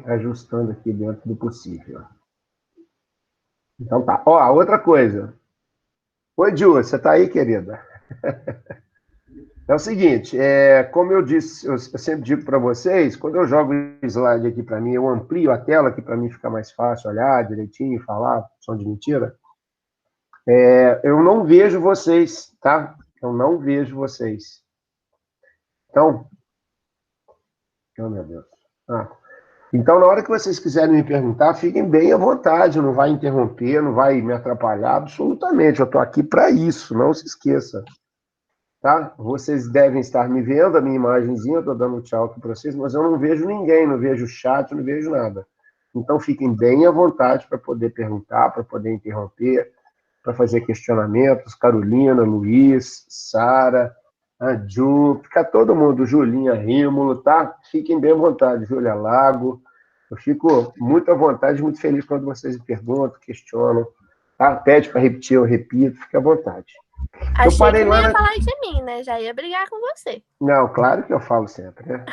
ajustando aqui dentro do possível. Então tá. Ó, outra coisa. Oi, Ju, você tá aí, querida? É o seguinte, como eu disse, eu sempre digo para vocês, quando eu jogo o slide aqui para mim, eu amplio a tela aqui para mim ficar mais fácil olhar direitinho, falar, som de mentira. Eu não vejo vocês, tá? Eu não vejo vocês. Então, oh meu Deus. Então, na hora que vocês quiserem me perguntar, fiquem bem à vontade, não vai interromper, não vai me atrapalhar absolutamente. Eu estou aqui para isso, não se esqueça. Tá? Vocês devem estar me vendo, a minha imagenzinha, eu estou dando um tchau aqui para vocês, mas eu não vejo ninguém, não vejo chat, não vejo nada. Então, fiquem bem à vontade para poder perguntar, para poder interromper, para fazer questionamentos. Carolina, Luiz, Sara, a Ju, fica todo mundo, Julinha Rímulo, tá? Fiquem bem à vontade, Júlia Lago. Eu fico muito à vontade, muito feliz quando vocês me perguntam, questionam, tá? Pede para repetir, eu repito, fique à vontade. Eu Achei parei que não lá ia na... falar de mim, né? Já ia brigar com você. Não, claro que eu falo sempre, né?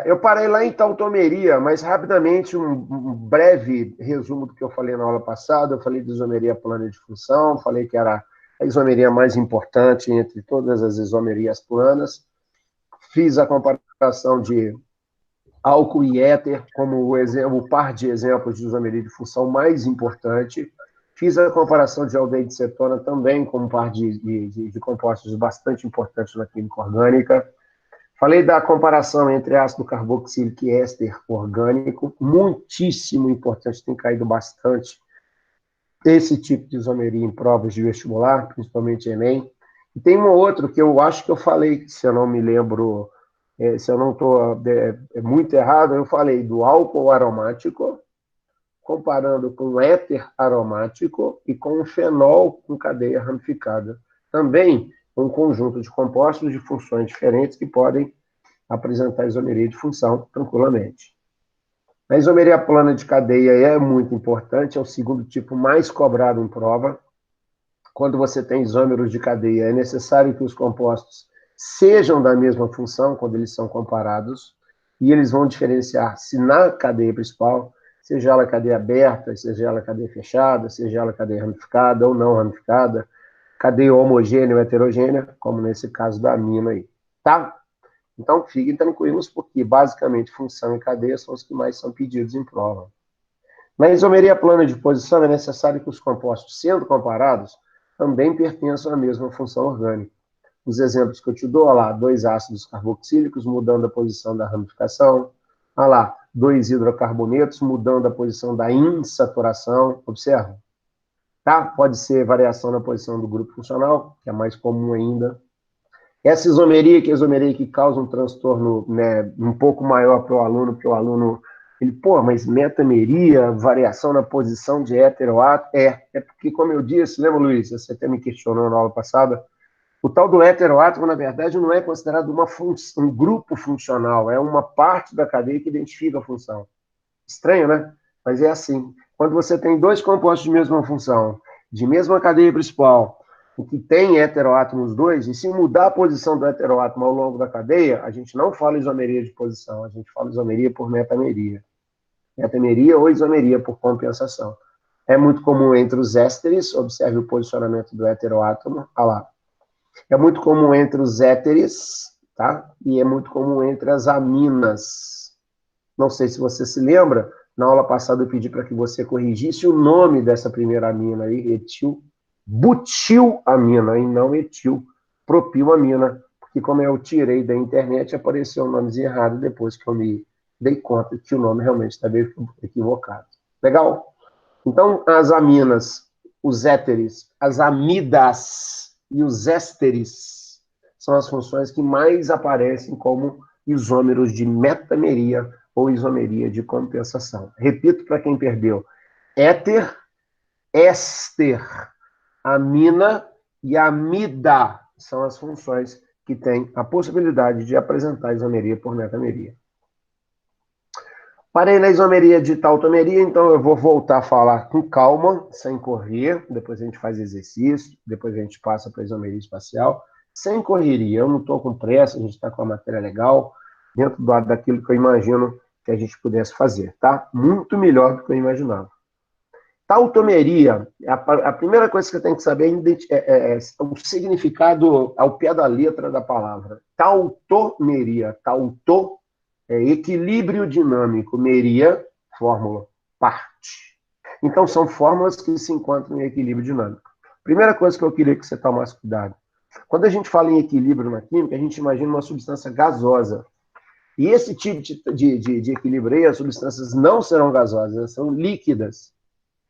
Eu parei lá em tautomeria, mas rapidamente um breve resumo do que eu falei na aula passada. Eu falei de isomeria plana de função, falei que era a isomeria mais importante entre todas as isomerias planas. Fiz a comparação de álcool e éter como o par de exemplos de isomeria de função mais importante. Fiz a comparação de aldeído de cetona também como par de compostos bastante importantes na química orgânica. Falei da comparação entre ácido carboxílico e éster orgânico, muitíssimo importante, tem caído bastante esse tipo de isomeria em provas de vestibular, principalmente Enem. E tem um outro que eu acho que eu falei, se eu não me lembro, se eu não estou muito errado, eu falei do álcool aromático, comparando com o éter aromático e com o fenol com cadeia ramificada. Também um conjunto de compostos de funções diferentes que podem apresentar isomeria de função tranquilamente. A isomeria plana de cadeia é muito importante, é o segundo tipo mais cobrado em prova. Quando você tem isômeros de cadeia, é necessário que os compostos sejam da mesma função quando eles são comparados, e eles vão diferenciar se na cadeia principal, seja ela cadeia aberta, seja ela cadeia fechada, seja ela cadeia ramificada ou não ramificada, cadeia homogênea ou heterogênea, como nesse caso da amina aí, tá? Então, fiquem tranquilos, porque basicamente função e cadeia são os que mais são pedidos em prova. Na isomeria plana de posição, é necessário que os compostos, sendo comparados, também pertençam à mesma função orgânica. Os exemplos que eu te dou, olha lá, dois ácidos carboxílicos mudando a posição da ramificação, olha lá, dois hidrocarbonetos mudando a posição da insaturação, observa. Tá? Pode ser variação na posição do grupo funcional, que é mais comum ainda. Essa isomeria, que é a isomeria que causa um transtorno, né, um pouco maior para o aluno, porque o aluno, ele, mas metameria, variação na posição de heteroátomo, é porque, como eu disse, lembra, Luiz, você até me questionou na aula passada, o tal do heteroátomo, na verdade, não é considerado um grupo funcional, é uma parte da cadeia que identifica a função. Estranho, né? Mas é assim. Quando você tem dois compostos de mesma função, de mesma cadeia principal, o que tem heteroátomos dois, e se mudar a posição do heteroátomo ao longo da cadeia, a gente não fala isomeria de posição, a gente fala isomeria por metameria. Metameria ou isomeria por compensação. É muito comum entre os ésteres, observe o posicionamento do heteroátomo, olha lá. É muito comum entre os éteres, tá? E é muito comum entre as aminas. Não sei se você se lembra, na aula passada eu pedi para que você corrigisse o nome dessa primeira amina aí, butilamina, e não etilpropilamina, porque como eu tirei da internet, apareceu o nomezinho errado depois que eu me dei conta que o nome realmente estava equivocado. Legal? Então, as aminas, os éteres, as amidas e os ésteres são as funções que mais aparecem como isômeros de metameria ou isomeria de compensação. Repito para quem perdeu: éter, éster, amina e amida são as funções que têm a possibilidade de apresentar isomeria por metameria. Parei na isomeria de tautomeria, então eu vou voltar a falar com calma, sem correr, depois a gente faz exercício, depois a gente passa para a isomeria espacial, sem correria, eu não estou com pressa, a gente está com a matéria legal, dentro daquilo que eu imagino que a gente pudesse fazer, tá? Muito melhor do que eu imaginava. Tautomeria, a primeira coisa que você tem que saber é o significado ao pé da letra da palavra. Tautomeria, tauto é equilíbrio dinâmico, meria, fórmula, parte. Então, são fórmulas que se encontram em equilíbrio dinâmico. Primeira coisa que eu queria que você tomasse cuidado. Quando a gente fala em equilíbrio na química, a gente imagina uma substância gasosa. E esse tipo de equilíbrio aí, as substâncias não serão gasosas, elas são líquidas.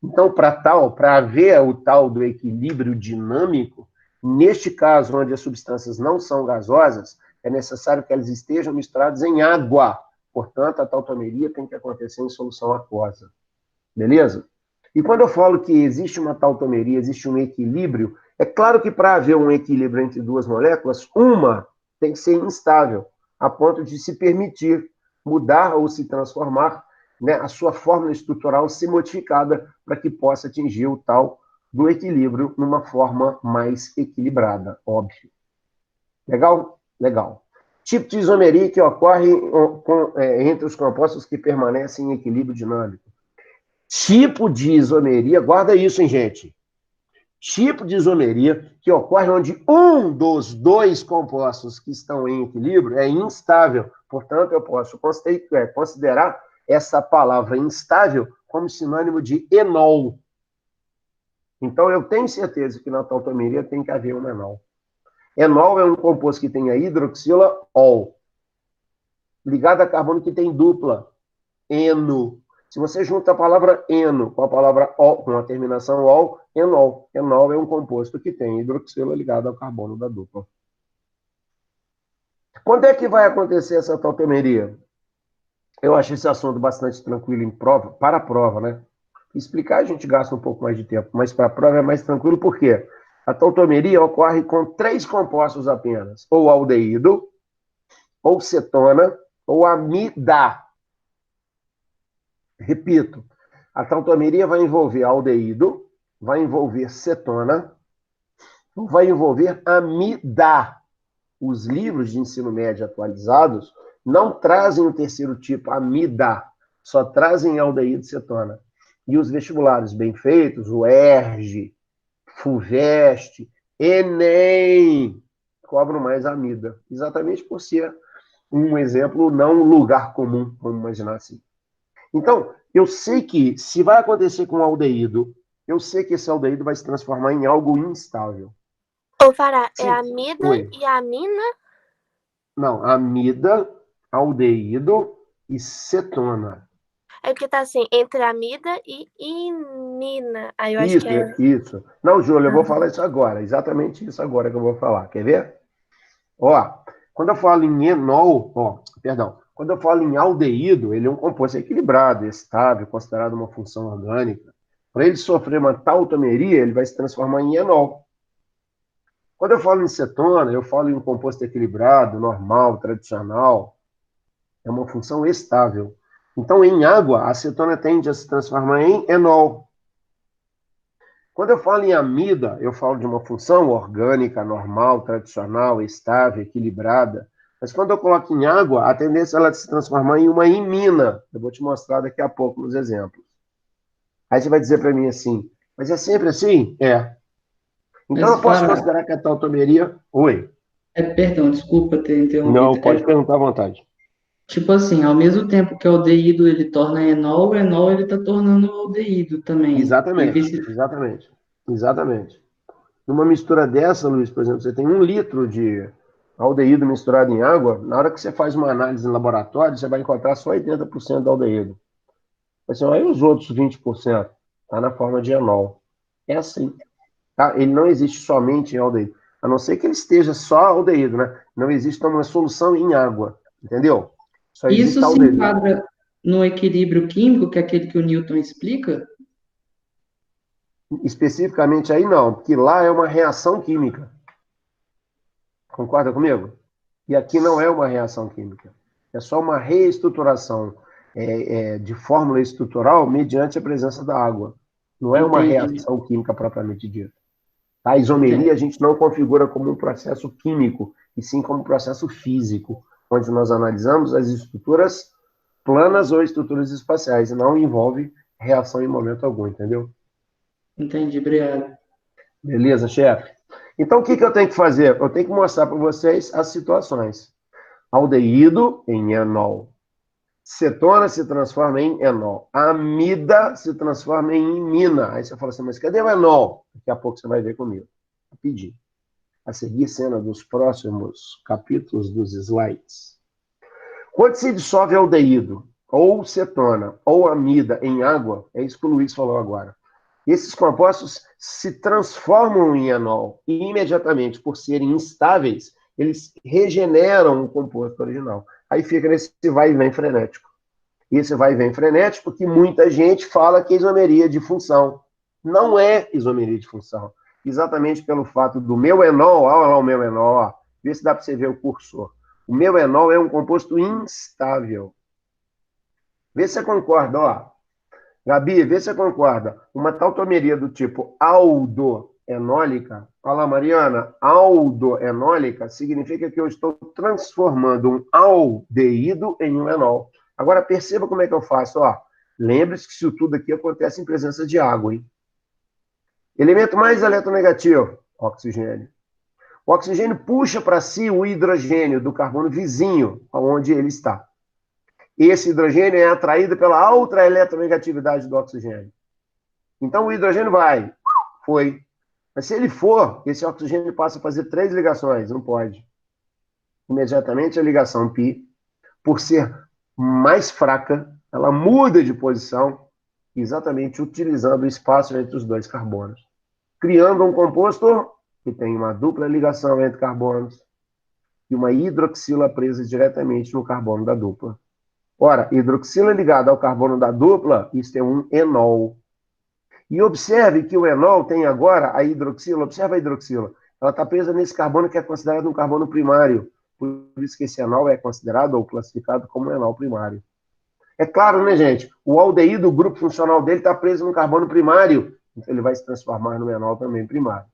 Então, para haver o tal do equilíbrio dinâmico, neste caso, onde as substâncias não são gasosas, é necessário que elas estejam misturadas em água. Portanto, a tautomeria tem que acontecer em solução aquosa. Beleza? E quando eu falo que existe uma tautomeria, existe um equilíbrio, é claro que para haver um equilíbrio entre duas moléculas, uma tem que ser instável, a ponto de se permitir mudar ou se transformar, né, a sua fórmula estrutural ser modificada para que possa atingir o tal do equilíbrio numa forma mais equilibrada, óbvio. Legal? Legal. Tipo de isomeria que ocorre entre os compostos que permanecem em equilíbrio dinâmico. Tipo de isomeria, guarda isso, hein, gente? Tipo de isomeria que ocorre onde um dos dois compostos que estão em equilíbrio é instável. Portanto, eu posso considerar essa palavra instável como sinônimo de enol. Então, eu tenho certeza que na tautomeria tem que haver um enol. Enol é um composto que tem a hidroxila ol, ligado a carbono que tem dupla, eno. Se você junta a palavra eno com a palavra ol, com a terminação ol, enol. Enol é um composto que tem hidroxila ligado ao carbono da dupla. Quando é que vai acontecer essa tautomeria? Eu acho esse assunto bastante tranquilo para a prova, né? Explicar a gente gasta um pouco mais de tempo, mas para a prova é mais tranquilo, por quê? A tautomeria ocorre com 3 compostos apenas, ou aldeído, ou cetona, ou amida. Repito, a tautomeria vai envolver aldeído, vai envolver cetona, vai envolver amida. Os livros de ensino médio atualizados não trazem o terceiro tipo, amida, só trazem aldeído e cetona. E os vestibulares bem feitos, o ERJ, FUVEST, ENEM, cobram mais amida, exatamente por ser um exemplo, não um lugar comum, vamos imaginar assim. Então, eu sei que se vai acontecer com o aldeído, eu sei que esse aldeído vai se transformar em algo instável. Ô, Fará, é Sim. amida Oi. e amina? Não, amida, aldeído e cetona. É porque tá assim, entre amida e imina. Aí eu acho que Isso, é. isso. Não, Júlio, eu vou Ah, falar isso agora, exatamente isso agora que eu vou falar. Quer ver? Ó, quando eu falo em enol, quando eu falo em aldeído, ele é um composto equilibrado, estável, considerado uma função orgânica. Para ele sofrer uma tautomeria, ele vai se transformar em enol. Quando eu falo em cetona, eu falo em um composto equilibrado, normal, tradicional. É uma função estável. Então, em água, a cetona tende a se transformar em enol. Quando eu falo em amida, eu falo de uma função orgânica, normal, tradicional, estável, equilibrada. Mas quando eu coloco em água, a tendência é ela se transformar em uma imina. Eu vou te mostrar daqui a pouco nos exemplos. Aí você vai dizer para mim assim, mas é sempre assim? É. Então Mas eu posso Fará, considerar que a tautomeria... Oi. perdão, desculpa ter Não, interrompido. pode perguntar à vontade. Tipo assim, ao mesmo tempo que o aldeído ele torna enol, o enol ele tá tornando o aldeído também. E Exatamente, vice... exatamente, exatamente. Numa mistura dessa, Luiz, por exemplo, você tem 1 litro de aldeído misturado em água, na hora que você faz uma análise em laboratório, você vai encontrar só 80% do aldeído. Assim, aí os outros 20% está na forma de enol. É assim. Tá? Ele não existe somente em aldeído. A não ser que ele esteja só aldeído, né? Não existe uma solução em água. Entendeu? Só Isso existe se aldeído. enquadra no equilíbrio químico, que é aquele que o Newton explica? Especificamente aí não, porque lá é uma reação química. Concorda comigo? E aqui não é uma reação química. É só uma reestruturação de fórmula estrutural mediante a presença da água. Não é uma Entendi, reação química propriamente dita. A isomeria entendi. a gente não configura como um processo químico, e sim como um processo físico, onde nós analisamos as estruturas planas ou estruturas espaciais, e não envolve reação em momento algum, entendeu? Entendi, obrigado. Beleza, chefe? Então, o que eu tenho que fazer? Eu tenho que mostrar para vocês as situações. Aldeído em enol. Cetona se transforma em enol. Amida se transforma em imina. Aí você fala assim, mas cadê o enol? Daqui a pouco você vai ver comigo. Vou pedir. A seguir, cena dos próximos capítulos dos slides. Quando se dissolve aldeído, ou cetona, ou amida em água, é isso que o Luiz falou agora. Esses compostos se transformam em enol e imediatamente, por serem instáveis, eles regeneram o composto original. Aí fica nesse vai e vem frenético. E esse vai e vem frenético que muita gente fala que é isomeria de função. Não é isomeria de função. Exatamente pelo fato do meu enol, olha lá o meu enol, ó, vê se dá para você ver o cursor. O meu enol é um composto instável. Vê se você concorda, ó. Gabi, vê se você concorda. Uma tautomeria do tipo aldoenólica, olha lá, Mariana, aldoenólica significa que eu estou transformando um aldeído em um enol. Agora, perceba como é que eu faço, ó. Lembre-se que isso tudo aqui acontece em presença de água, hein? Elemento mais eletronegativo, oxigênio. O oxigênio puxa para si o hidrogênio do carbono vizinho, onde ele está. Esse hidrogênio é atraído pela alta eletronegatividade do oxigênio. Então o hidrogênio foi. Mas se ele for, esse oxigênio passa a fazer 3 ligações, não pode. Imediatamente a ligação π, por ser mais fraca, ela muda de posição, exatamente utilizando o espaço entre os 2 carbonos, criando um composto que tem uma dupla ligação entre carbonos e uma hidroxila presa diretamente no carbono da dupla. Ora, hidroxila ligada ao carbono da dupla, isso é um enol. E observe que o enol tem agora a hidroxila, observa a hidroxila, ela está presa nesse carbono que é considerado um carbono primário. Por isso que esse enol é considerado ou classificado como um enol primário. É claro, né, gente? O aldeído, o grupo funcional dele, está preso no carbono primário. Então ele vai se transformar no enol também primário.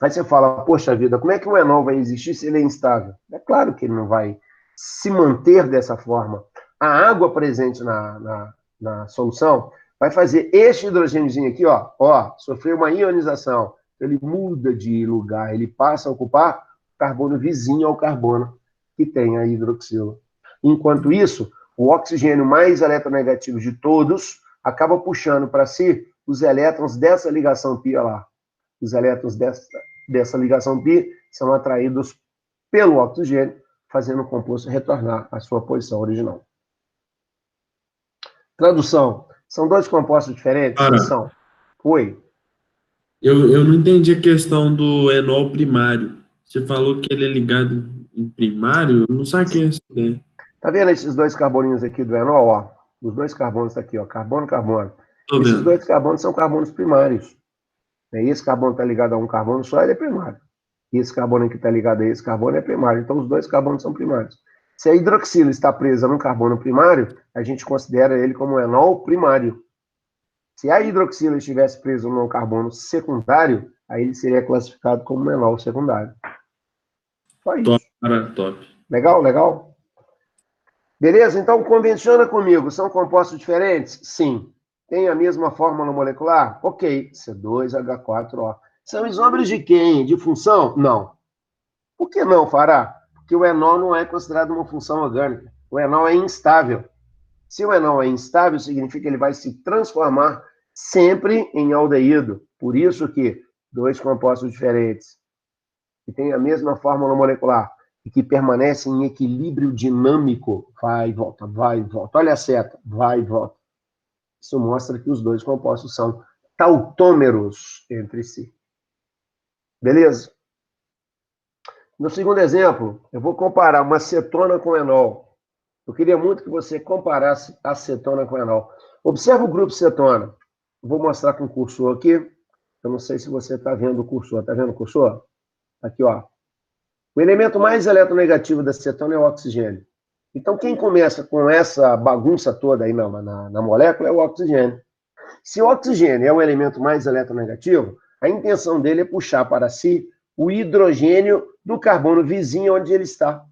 Aí você fala, poxa vida, como é que o enol vai existir se ele é instável? É claro que ele não vai se manter dessa forma. A água presente na solução vai fazer este hidrogêniozinho aqui, ó, sofrer uma ionização. Ele muda de lugar, ele passa a ocupar carbono vizinho ao carbono que tem a hidroxila. Enquanto isso, o oxigênio mais eletronegativo de todos acaba puxando para si os elétrons dessa ligação π lá. Os elétrons dessa ligação π são atraídos pelo oxigênio, fazendo o composto retornar à sua posição original. Tradução. São 2 compostos diferentes? Cara, São. Oi. eu não entendi a questão do enol primário. Você falou que ele é ligado em primário? Eu não saquei essa ideia. Tá vendo esses 2 carboninhos aqui do enol? Ó? Os 2 carbonos aqui, ó, carbono, carbono. Tô Esses vendo. 2 carbonos são carbonos primários. E esse carbono está ligado a um carbono só, ele é primário. E esse carbono que está ligado a esse carbono é primário. Então, os 2 carbonos são primários. Se a hidroxila está presa num carbono primário, a gente considera ele como um enol primário. Se a hidroxila estivesse presa num carbono secundário, aí ele seria classificado como um enol secundário. Só isso. Top, cara, top. Legal, legal? Beleza? Então, convenciona comigo. São compostos diferentes? Sim. Tem a mesma fórmula molecular? Ok. C2H4O. São isómeros de quem? De função? Não. Por que não, Fará? Porque o enol não é considerado uma função orgânica. O enol é instável. Se o enol é instável, significa que ele vai se transformar sempre em aldeído. Por isso que 2 compostos diferentes, que têm a mesma fórmula molecular e que permanecem em equilíbrio dinâmico, vai e volta, vai e volta. Olha a seta, vai e volta. Isso mostra que os 2 compostos são tautômeros entre si. Beleza? No segundo exemplo, eu vou comparar uma cetona com enol. Eu queria muito que você comparasse a cetona com enol. Observa o grupo cetona. Vou mostrar com o cursor aqui. Eu não sei se você está vendo o cursor. Está vendo o cursor? Aqui, ó. O elemento mais eletronegativo da cetona é o oxigênio. Então, quem começa com essa bagunça toda aí na molécula é o oxigênio. Se o oxigênio é o elemento mais eletronegativo, a intenção dele é puxar para si o hidrogênio do carbono vizinho onde ele está.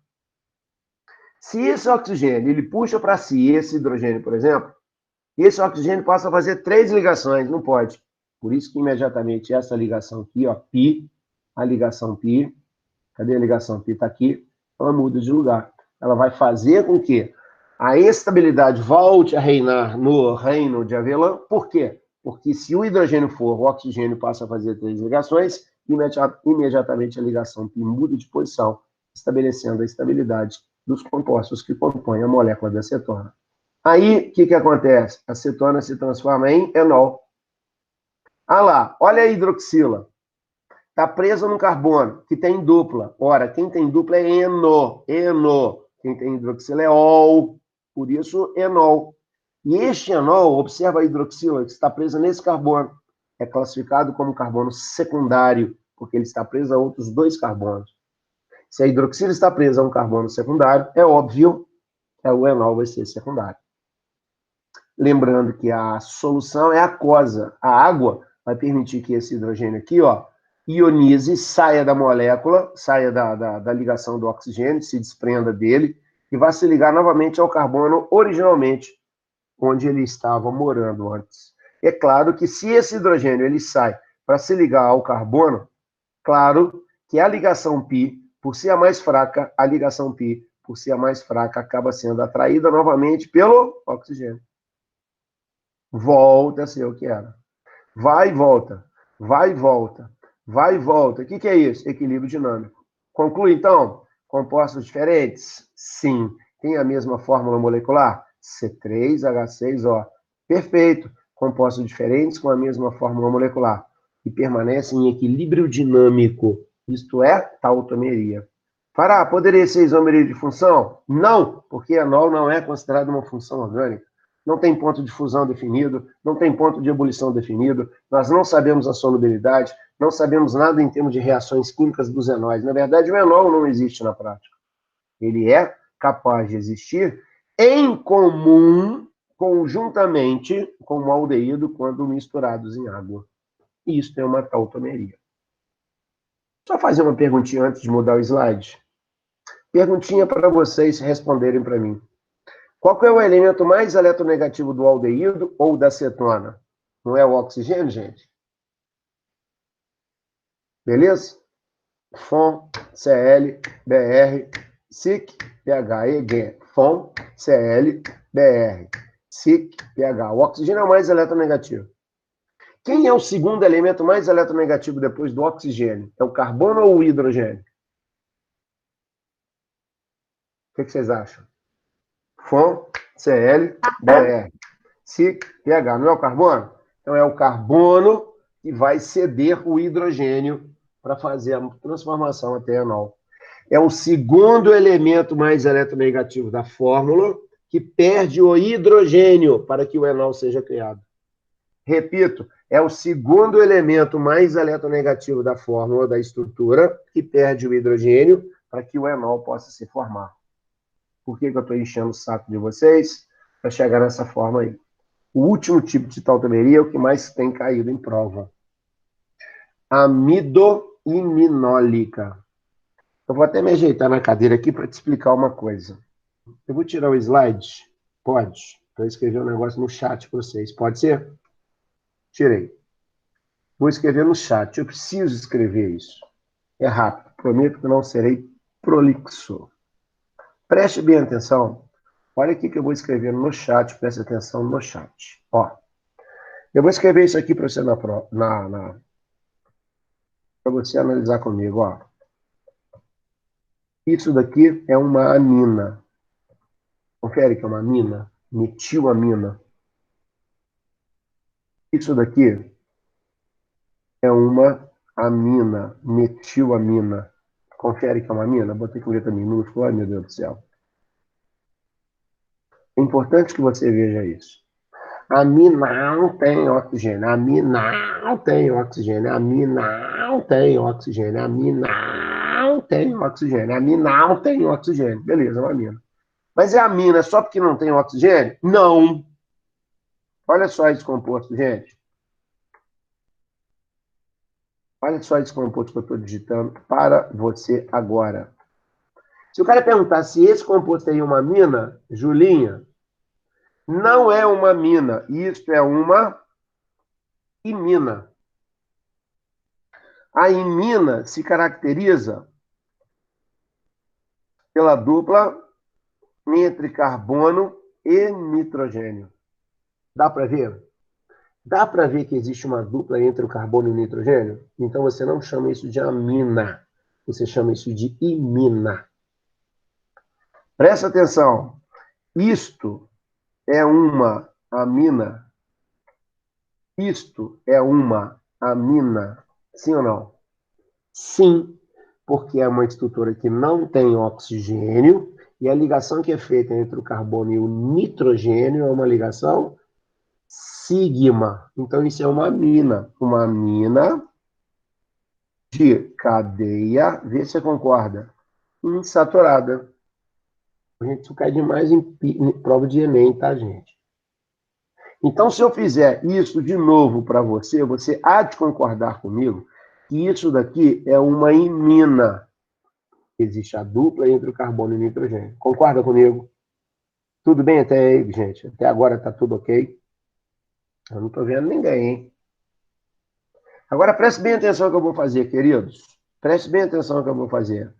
Se esse oxigênio ele puxa para si esse hidrogênio, por exemplo, esse oxigênio passa a fazer 3 ligações, não pode. Por isso que imediatamente essa ligação aqui, ó, π, a ligação π, cadê a ligação π? Está aqui, ela muda de lugar. Ela vai fazer com que a estabilidade volte a reinar no reino de avelã. Por quê? Porque se o hidrogênio for, o oxigênio passa a fazer 3 ligações, imediatamente a ligação π muda de posição, estabelecendo a estabilidade dos compostos que compõem a molécula da cetona. Aí, o que acontece? A cetona se transforma em enol. Ah lá, olha a hidroxila. Está presa no carbono, que tem dupla. Ora, quem tem dupla é eno. Quem tem hidroxila é ol. Por isso, enol. E este enol, observa a hidroxila, que está presa nesse carbono. É classificado como carbono secundário, porque ele está preso a outros 2 carbonos. Se a hidroxila está presa a um carbono secundário, é óbvio que o enol vai ser secundário. Lembrando que a solução é aquosa. A água vai permitir que esse hidrogênio aqui, ó, ionize, saia da molécula, saia da ligação do oxigênio, se desprenda dele, e vai se ligar novamente ao carbono originalmente, onde ele estava morando antes. É claro que se esse hidrogênio ele sai para se ligar ao carbono, claro que a ligação π, por ser a mais fraca, a ligação π, por ser a mais fraca, acaba sendo atraída novamente pelo oxigênio. Volta a ser o que era. Vai e volta, vai e volta, vai e volta. O que é isso? Equilíbrio dinâmico. Conclui, então, compostos diferentes? Sim. Tem a mesma fórmula molecular? C3H6O. Perfeito. Compostos diferentes com a mesma fórmula molecular. E permanecem em equilíbrio dinâmico. Isto é, tautomeria. Fará, poderia ser isomeria de função? Não, porque enol não é considerado uma função orgânica. Não tem ponto de fusão definido, não tem ponto de ebulição definido, nós não sabemos a solubilidade, não sabemos nada em termos de reações químicas dos enóis. Na verdade, o enol não existe na prática. Ele é capaz de existir em comum, conjuntamente com o aldeído, quando misturados em água. E isso é uma tautomeria. Só fazer uma perguntinha antes de mudar o slide. Perguntinha para vocês responderem para mim. Qual que é o elemento mais eletronegativo do aldeído ou da cetona? Não é o oxigênio, gente? Beleza? FON, Cl, Br, SiC, pH, Eg. FON, Cl, Br, SiC, pH. O oxigênio é o mais eletronegativo. Quem é o segundo elemento mais eletronegativo depois do oxigênio? É o carbono ou o hidrogênio? O que vocês acham? FON, Cl, Br, SiC, pH. Não é o carbono? Então é o carbono que vai ceder o hidrogênio para fazer a transformação até enol. É o segundo elemento mais eletronegativo da fórmula que perde o hidrogênio para que o enol seja criado. Repito, é o segundo elemento mais eletronegativo da fórmula da estrutura que perde o hidrogênio para que o enol possa se formar. Por que eu estou enchendo o saco de vocês? Para chegar nessa forma aí. O último tipo de tautomeria é o que mais tem caído em prova. Amidoiminólica. Eu vou até me ajeitar na cadeira aqui para te explicar uma coisa. Eu vou tirar o slide? Pode. Vou escrever um negócio no chat para vocês. Pode ser? Tirei. Vou escrever no chat. Eu preciso escrever isso. É rápido. Prometo que não serei prolixo. Preste bem atenção. Olha aqui que eu vou escrever no chat. Preste atenção no chat. Ó. Eu vou escrever isso aqui para você para você analisar comigo. Ó. Isso daqui é uma amina. Confere que é uma amina. Metilamina. Isso daqui é uma amina. Metilamina. Confere que é uma amina. Botei com letra minúscula. Ai, meu Deus do céu. É importante que você veja isso. A mi não tem oxigênio. A mi não tem oxigênio. A mi não tem oxigênio. A mi não tem oxigênio. A mi não tem oxigênio. Beleza, é uma amina. Mas é amina só porque não tem oxigênio? Não. Olha só esse composto, gente. Olha só esse composto que eu estou digitando para você agora. Se o cara perguntar se esse composto aí é uma amina, Julinha, não é uma amina. Isto é uma imina. A imina se caracteriza pela dupla entre carbono e nitrogênio. Dá para ver? Dá para ver que existe uma dupla entre o carbono e o nitrogênio? Então você não chama isso de amina, você chama isso de imina. Presta atenção. Isto é uma amina. Isto é uma amina. Sim ou não? Sim, porque é uma estrutura que não tem oxigênio e a ligação que é feita entre o carbono e o nitrogênio é uma ligação sigma. Então, isso é uma amina. Uma amina de cadeia, vê se você concorda, insaturada. A gente isso cai demais em prova de Enem, tá, gente? Então, se eu fizer isso de novo para você, você há de concordar comigo que isso daqui é uma imina. Existe a dupla entre o carbono e o nitrogênio. Concorda comigo? Tudo bem até aí, gente? Até agora tá tudo ok? Eu não estou vendo ninguém, hein? Agora, preste bem atenção no que eu vou fazer, queridos. Preste bem atenção no que eu vou fazer.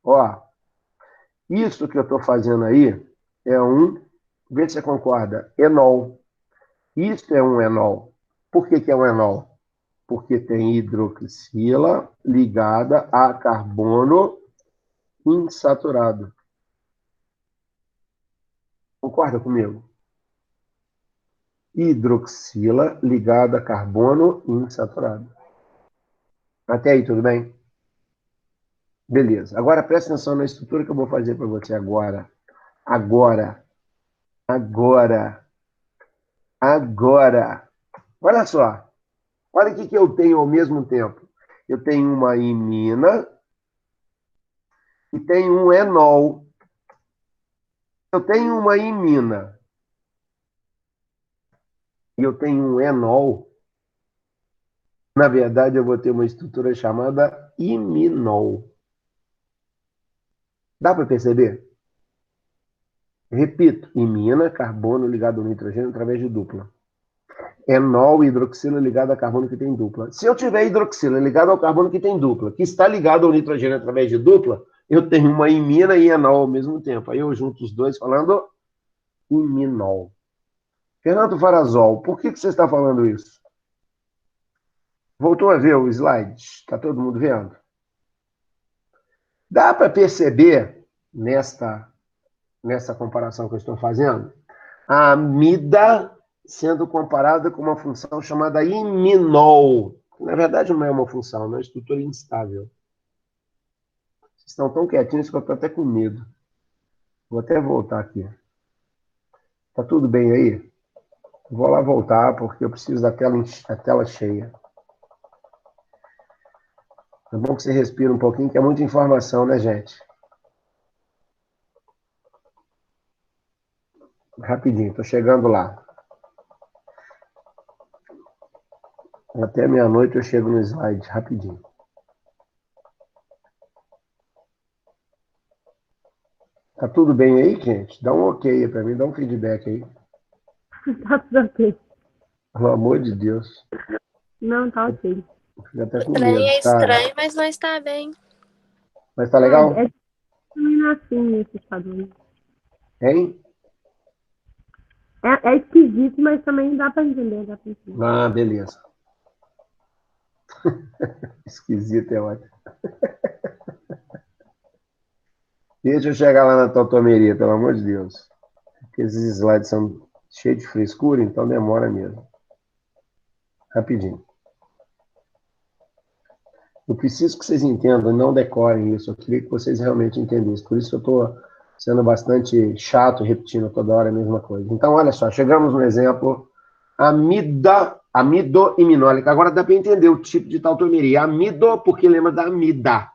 Ó, isso que eu estou fazendo aí é um, vê se você concorda, enol. Isso é um enol. Por que que é um enol? Porque tem hidroxila ligada a carbono insaturado. Concorda comigo? Hidroxila ligada a carbono insaturado. Até aí, tudo bem? Beleza. Agora presta atenção na estrutura que eu vou fazer para você agora. Agora. Olha só. Olha o que eu tenho ao mesmo tempo. Eu tenho uma imina e tenho um enol. Eu tenho uma imina e eu tenho um enol. Na verdade, eu vou ter uma estrutura chamada iminol. Dá para perceber? Repito, imina, carbono ligado ao nitrogênio através de dupla. Enol, hidroxila ligado a carbono que tem dupla. Se eu tiver hidroxila ligado ao carbono que tem dupla, que está ligado ao nitrogênio através de dupla, eu tenho uma imina e enol ao mesmo tempo. Aí eu junto os dois falando iminol. Fernando Farazol, por que você está falando isso? Voltou a ver o slide? Está todo mundo vendo? Dá para perceber nessa comparação que eu estou fazendo a amida sendo comparada com uma função chamada iminol. Na verdade, não é uma função, é uma estrutura instável. Vocês estão tão quietinhos que eu estou até com medo. Vou até voltar aqui. Tá tudo bem aí? Vou lá voltar, porque eu preciso da tela cheia. É bom que você respira um pouquinho, que é muita informação, né, gente? Rapidinho, estou chegando lá. Até meia-noite eu chego no slide, rapidinho. Tá tudo bem aí, gente? Dá um ok aí para mim, dá um feedback aí. Tá tudo ok. Pelo amor de Deus. Não, tá ok. Fico até com Estranho medo. é estranho, mas não está bem. Mas tá legal? É também assim esse padrão. Hein? É esquisito, mas também dá pra entender, Ah, beleza. Esquisito é ótimo. Deixa eu chegar lá na tautomeria, pelo amor de Deus. Porque esses slides são cheios de frescura, então demora mesmo. Rapidinho. Eu preciso que vocês entendam, não decorem isso. Eu queria que vocês realmente entendessem. Por isso que eu estou sendo bastante chato, repetindo toda hora a mesma coisa. Então, olha só, chegamos no exemplo amido-iminólica. Agora dá para entender o tipo de tautomeria. Amido, porque lembra da amida.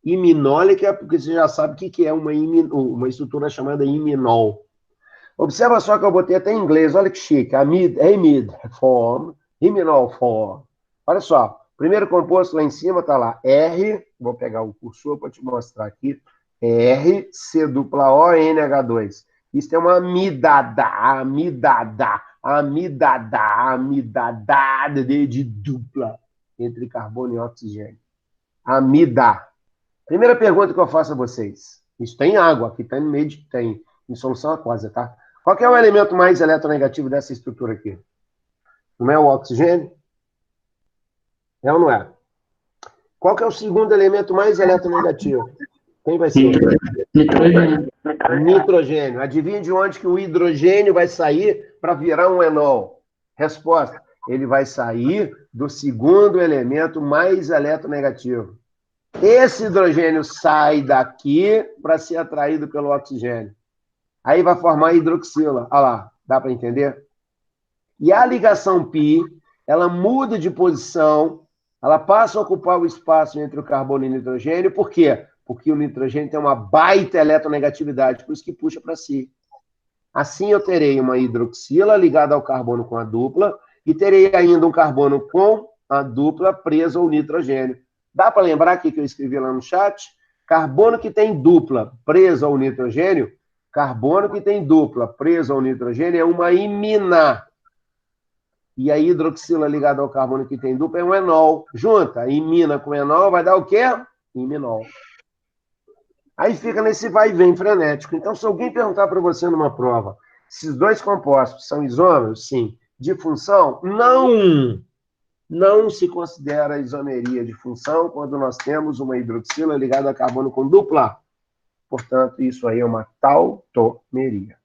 Iminólica, porque você já sabe o que é uma estrutura chamada iminol. Observa só que eu botei até em inglês, olha que chique. Amide form, iminol form. Olha só. Primeiro composto lá em cima está lá, R, vou pegar o cursor para te mostrar aqui, R, C dupla O, NH2. Isso é uma amidada de dupla entre carbono e oxigênio. Amida. Primeira pergunta que eu faço a vocês. Isso tem água, aqui está no meio de tem em solução aquosa, tá? Qual que é o elemento mais eletronegativo dessa estrutura aqui? Não é o oxigênio? É ou não é? Qual que é o segundo elemento mais eletronegativo? Quem vai ser? Nitrogênio. Nitrogênio. Adivinha de onde que o hidrogênio vai sair para virar um enol? Resposta: ele vai sair do segundo elemento mais eletronegativo. Esse hidrogênio sai daqui para ser atraído pelo oxigênio. Aí vai formar hidroxila. Olha lá, dá para entender? E a ligação π, ela muda de posição, ela passa a ocupar o espaço entre o carbono e o nitrogênio. Por quê? Porque o nitrogênio tem uma baita eletronegatividade, por isso que puxa para si. Assim eu terei uma hidroxila ligada ao carbono com a dupla e terei ainda um carbono com a dupla preso ao nitrogênio. Dá para lembrar aqui que eu escrevi lá no chat? Carbono que tem dupla preso ao nitrogênio, carbono que tem dupla preso ao nitrogênio é uma imina. E a hidroxila ligada ao carbono que tem dupla é um enol. Junta imina com enol vai dar o quê? Iminol. Aí fica nesse vai e vem frenético. Então, se alguém perguntar para você numa prova, esses dois compostos são isômeros? Sim. De função? Não! Não se considera isomeria de função quando nós temos uma hidroxila ligada a carbono com dupla. Portanto, isso aí é uma tautomeria.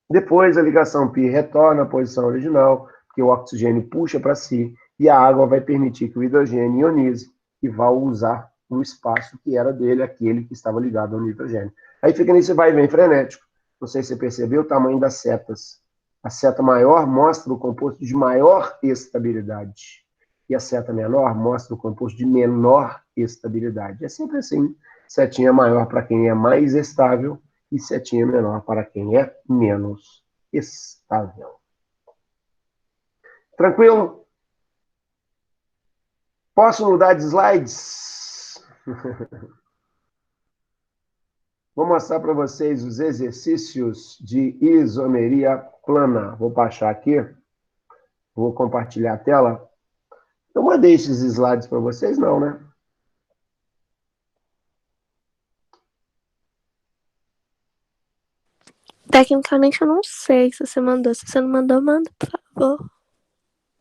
Depois, a ligação π retorna à posição original, que o oxigênio puxa para si, e a água vai permitir que o hidrogênio ionize e vá usar o espaço que era dele, aquele que estava ligado ao nitrogênio. Aí fica nesse vai e vem frenético. Não sei se você percebeu o tamanho das setas. A seta maior mostra o composto de maior estabilidade. E a seta menor mostra o composto de menor estabilidade. É sempre assim. Setinha maior para quem é mais estável e setinha menor para quem é menos estável. Tranquilo? Posso mudar de slides? Vou mostrar para vocês os exercícios de isomeria plana. Vou baixar aqui. Vou compartilhar a tela. Eu mandei esses slides para vocês, não, né? Tecnicamente, eu não sei se você mandou. Se você não mandou, manda, por favor.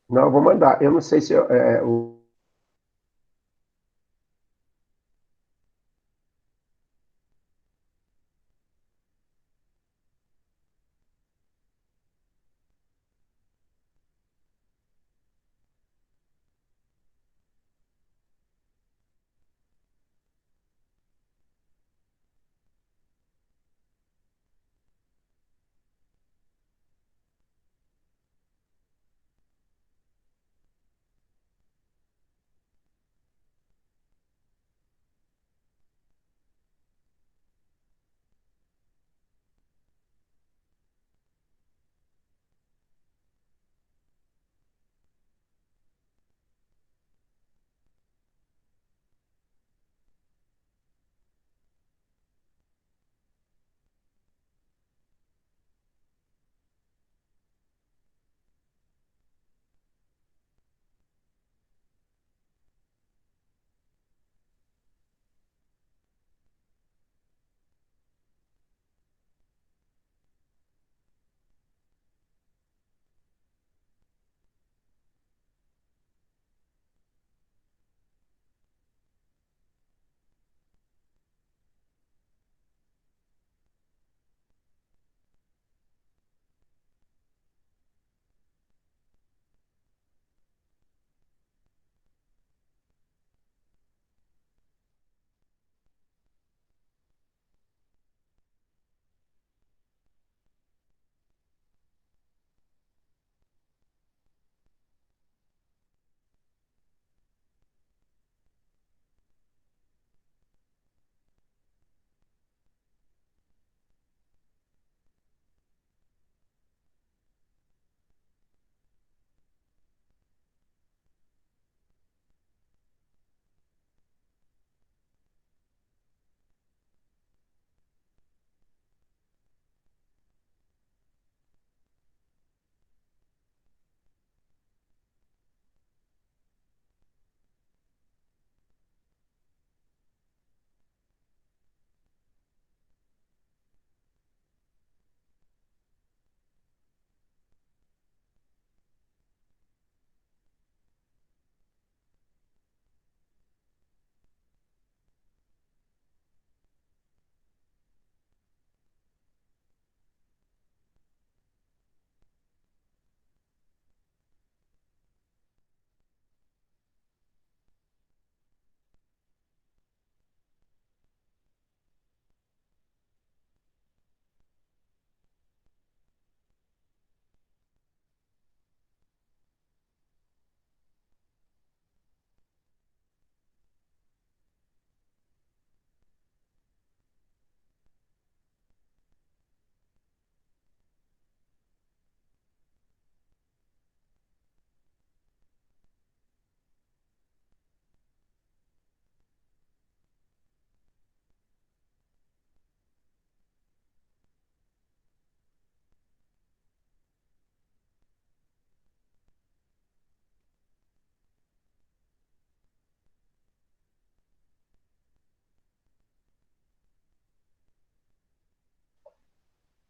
Não, eu vou mandar. Eu não sei se o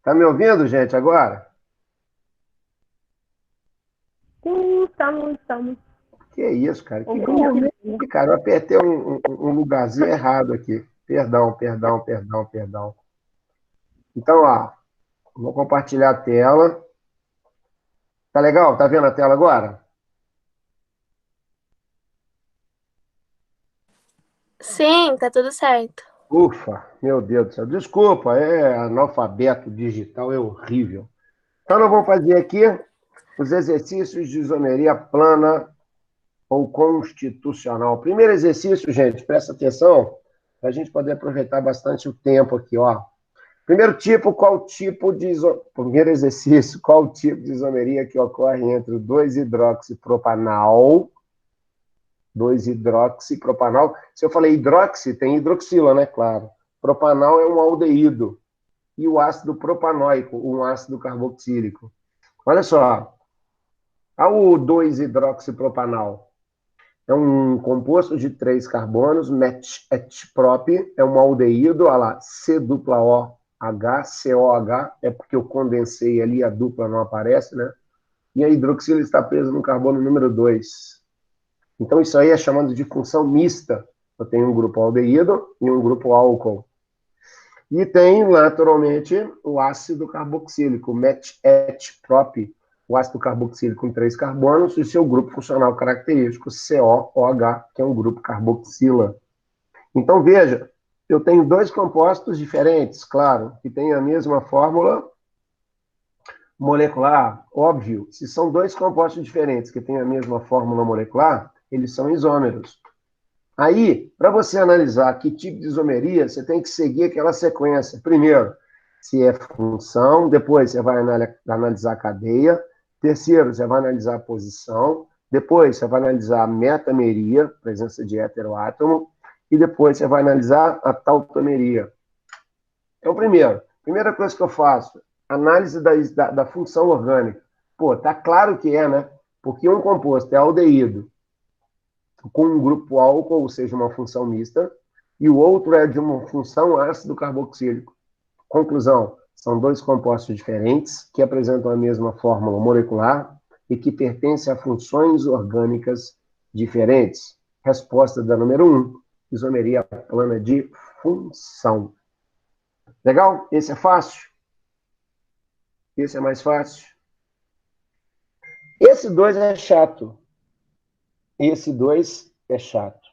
Tá me ouvindo, gente, agora? Sim, estamos. Que isso, cara? Ouvindo. Cara, eu apertei um lugarzinho errado aqui. Perdão. Então, ó, vou compartilhar a tela. Tá legal? Tá vendo a tela agora? Sim, tá tudo certo. Ufa, meu Deus do céu. Desculpa, analfabeto digital, é horrível. Então, nós vamos fazer aqui os exercícios de isomeria plana ou constitucional. Primeiro exercício, gente, presta atenção, para a gente poder aproveitar bastante o tempo aqui, ó. Primeiro exercício, qual o tipo de isomeria que ocorre entre o 2-hidroxipropanal? 2-hidroxipropanal. Se eu falei hidroxi, tem hidroxila, né? Claro. Propanal é um aldeído. E o ácido propanóico, um ácido carboxílico. Olha só. O 2-hidroxipropanal é um composto de 3 carbonos, MET-prop, é um aldeído, olha lá, C-O-H, COH, é porque eu condensei ali, a dupla não aparece, né? E a hidroxila está presa no carbono número 2. Então, isso aí é chamado de função mista. Eu tenho um grupo aldeído e um grupo álcool. E tem, naturalmente, o ácido carboxílico, MET-prop, o ácido carboxílico com 3 carbonos e seu grupo funcional característico, COOH, que é um grupo carboxila. Então, veja, eu tenho 2 compostos diferentes, claro, que têm a mesma fórmula molecular, óbvio. Se são 2 compostos diferentes que têm a mesma fórmula molecular, eles são isômeros. Aí, para você analisar que tipo de isomeria, você tem que seguir aquela sequência. Primeiro, se é função, depois você vai analisar a cadeia, terceiro, você vai analisar a posição, depois você vai analisar a metameria, presença de heteroátomo, e depois você vai analisar a tautomeria. Então, primeira coisa que eu faço, análise da função orgânica. Pô, tá claro que é, né? Porque um composto é aldeído, com um grupo álcool, ou seja, uma função mista, e o outro é de uma função ácido carboxílico. Conclusão, são 2 compostos diferentes, que apresentam a mesma fórmula molecular e que pertencem a funções orgânicas diferentes. Resposta da número 1, isomeria plana de função. Legal? Esse é fácil? Esse é mais fácil? Esse 2 é chato. Esse 2 é chato.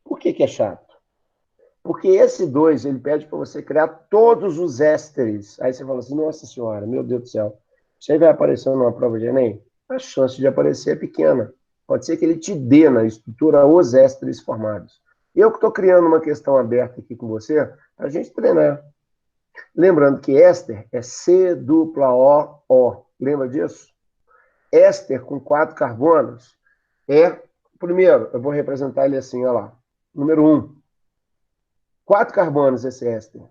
Por que é chato? Porque esse 2, ele pede para você criar todos os ésteres. Aí você fala assim, nossa senhora, meu Deus do céu. Isso aí vai aparecer numa prova de Enem? A chance de aparecer é pequena. Pode ser que ele te dê na estrutura os ésteres formados. Eu que estou criando uma questão aberta aqui com você, para a gente treinar. Lembrando que éster é C-O-O. Lembra disso? Éster com 4 carbonos é, primeiro, eu vou representar ele assim, olha lá. Número 1. 4 carbonos esse éster.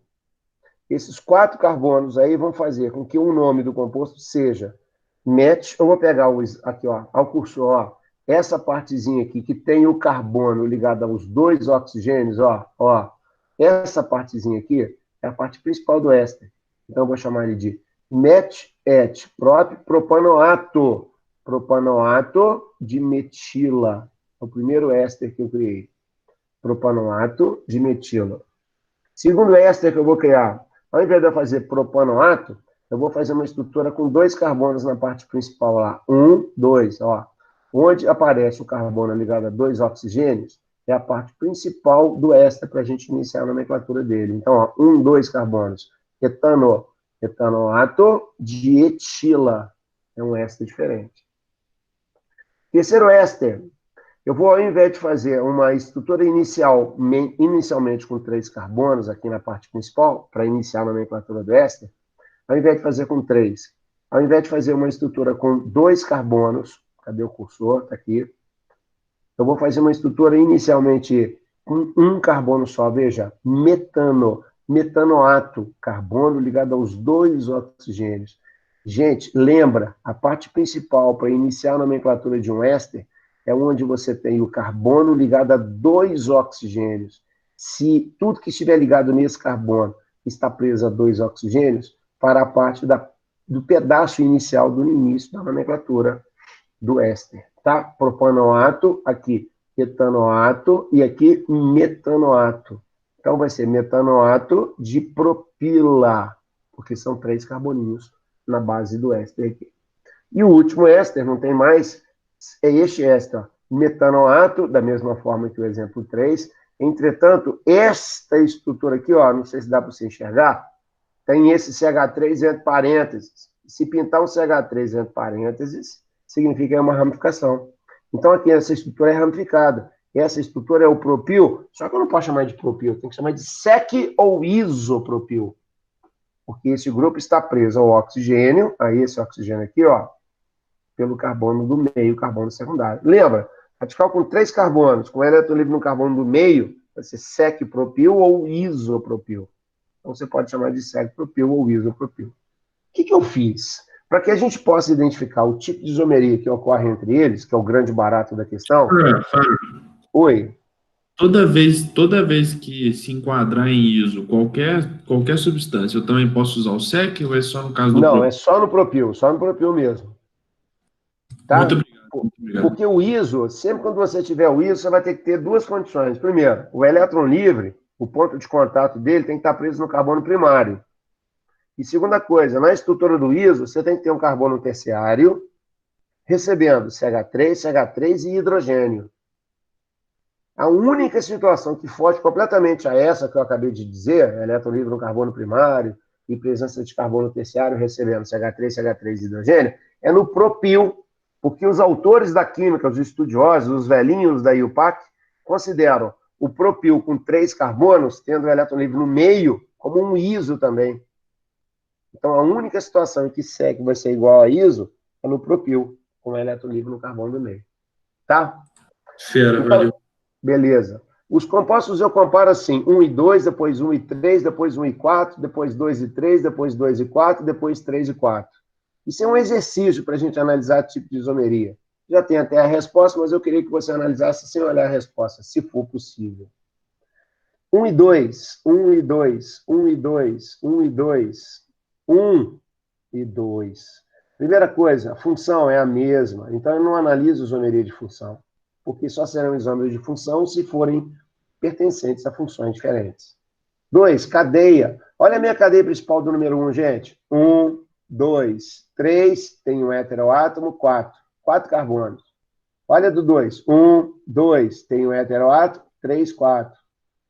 Esses 4 carbonos aí vão fazer com que o nome do composto seja MET. Eu vou pegar aqui, ó, ao cursor, ó, essa partezinha aqui que tem o carbono ligado aos 2 oxigênios, ó, essa partezinha aqui é a parte principal do éster. Então eu vou chamar ele de MET-prop propanoato. Propanoato de metila. É o primeiro éster que eu criei. Propanoato de metila. Segundo éster que eu vou criar, ao invés de eu fazer propanoato, eu vou fazer uma estrutura com 2 carbonos na parte principal lá. 1, 2, ó. Onde aparece o carbono ligado a 2 oxigênios, é a parte principal do éster para a gente iniciar a nomenclatura dele. Então, ó, 1, 2 carbonos. Etanoato de etila. É um éster diferente. Terceiro éster. Eu vou, ao invés de fazer uma estrutura inicialmente com 3 carbonos aqui na parte principal, para iniciar a nomenclatura do éster, ao invés de fazer com 3, ao invés de fazer uma estrutura com 2 carbonos, cadê o cursor? Está aqui. Eu vou fazer uma estrutura inicialmente com 1 carbono só, veja, metanoato, carbono ligado aos 2 oxigênios. Gente, lembra, a parte principal para iniciar a nomenclatura de um éster é onde você tem o carbono ligado a 2 oxigênios. Se tudo que estiver ligado nesse carbono está preso a 2 oxigênios, para a parte do pedaço inicial do início da nomenclatura do éster, tá? Propanoato, aqui etanoato e aqui metanoato. Então vai ser metanoato de propila, porque são 3 carboninhos na base do éster aqui. E o último éster, não tem mais, é este éster, metanoato, da mesma forma que o exemplo 3. Entretanto, esta estrutura aqui, ó, não sei se dá para você enxergar, tem esse CH3 entre parênteses. Se pintar um CH3 entre parênteses, significa que é uma ramificação. Então, aqui, essa estrutura é ramificada. Essa estrutura é o propil, só que eu não posso chamar de propil, tem que chamar de sec ou isopropil. Porque esse grupo está preso ao oxigênio, a esse oxigênio aqui, ó, pelo carbono do meio, carbono secundário. Lembra? Radical com 3 carbonos, com elétron livre no carbono do meio, vai ser sec-propil ou isopropil. Então, você pode chamar de sec-propil ou isopropil. O que eu fiz? Para que a gente possa identificar o tipo de isomeria que ocorre entre eles, que é o grande barato da questão. Oi. Toda vez que se enquadrar em ISO, qualquer substância, eu também posso usar o SEC ou é só no caso do Não, propil? é só no propil mesmo. Tá? Muito obrigado. Porque o ISO, sempre quando você tiver o ISO, você vai ter que ter 2 condições. Primeiro, o elétron livre, o ponto de contato dele tem que estar preso no carbono primário. E segunda coisa, na estrutura do ISO, você tem que ter um carbono terciário recebendo CH3 e hidrogênio. A única situação que foge completamente a essa que eu acabei de dizer, elétron livre no carbono primário e presença de carbono terciário recebendo CH3 e hidrogênio, é no propil, porque os autores da química, os estudiosos, os velhinhos da IUPAC, consideram o propil com 3 carbonos, tendo o elétron livre no meio, como um ISO também. Então, a única situação em que SEC vai ser igual a ISO é no propil, com o elétron livre no carbono do meio. Tá? Fera, então, valeu. Beleza. Os compostos eu comparo assim, 1 e 2, depois 1 e 3, depois 1 e 4, depois 2 e 3, depois 2 e 4, depois 3 e 4. Isso é um exercício para a gente analisar tipo de isomeria. Já tem até a resposta, mas eu queria que você analisasse sem olhar a resposta, se for possível. 1 e 2, 1 e 2, 1 e 2, 1 e 2, 1 e 2. Primeira coisa, a função é a mesma, então eu não analiso isomeria de função, porque só serão isômeros de função se forem pertencentes a funções diferentes. 2, cadeia. Olha a minha cadeia principal do número 1, gente. 1, 2, 3, tem um heteroátomo, 4. 4 carbonos. Olha do 2. 1, 2, tem um heteroátomo, 3, 4.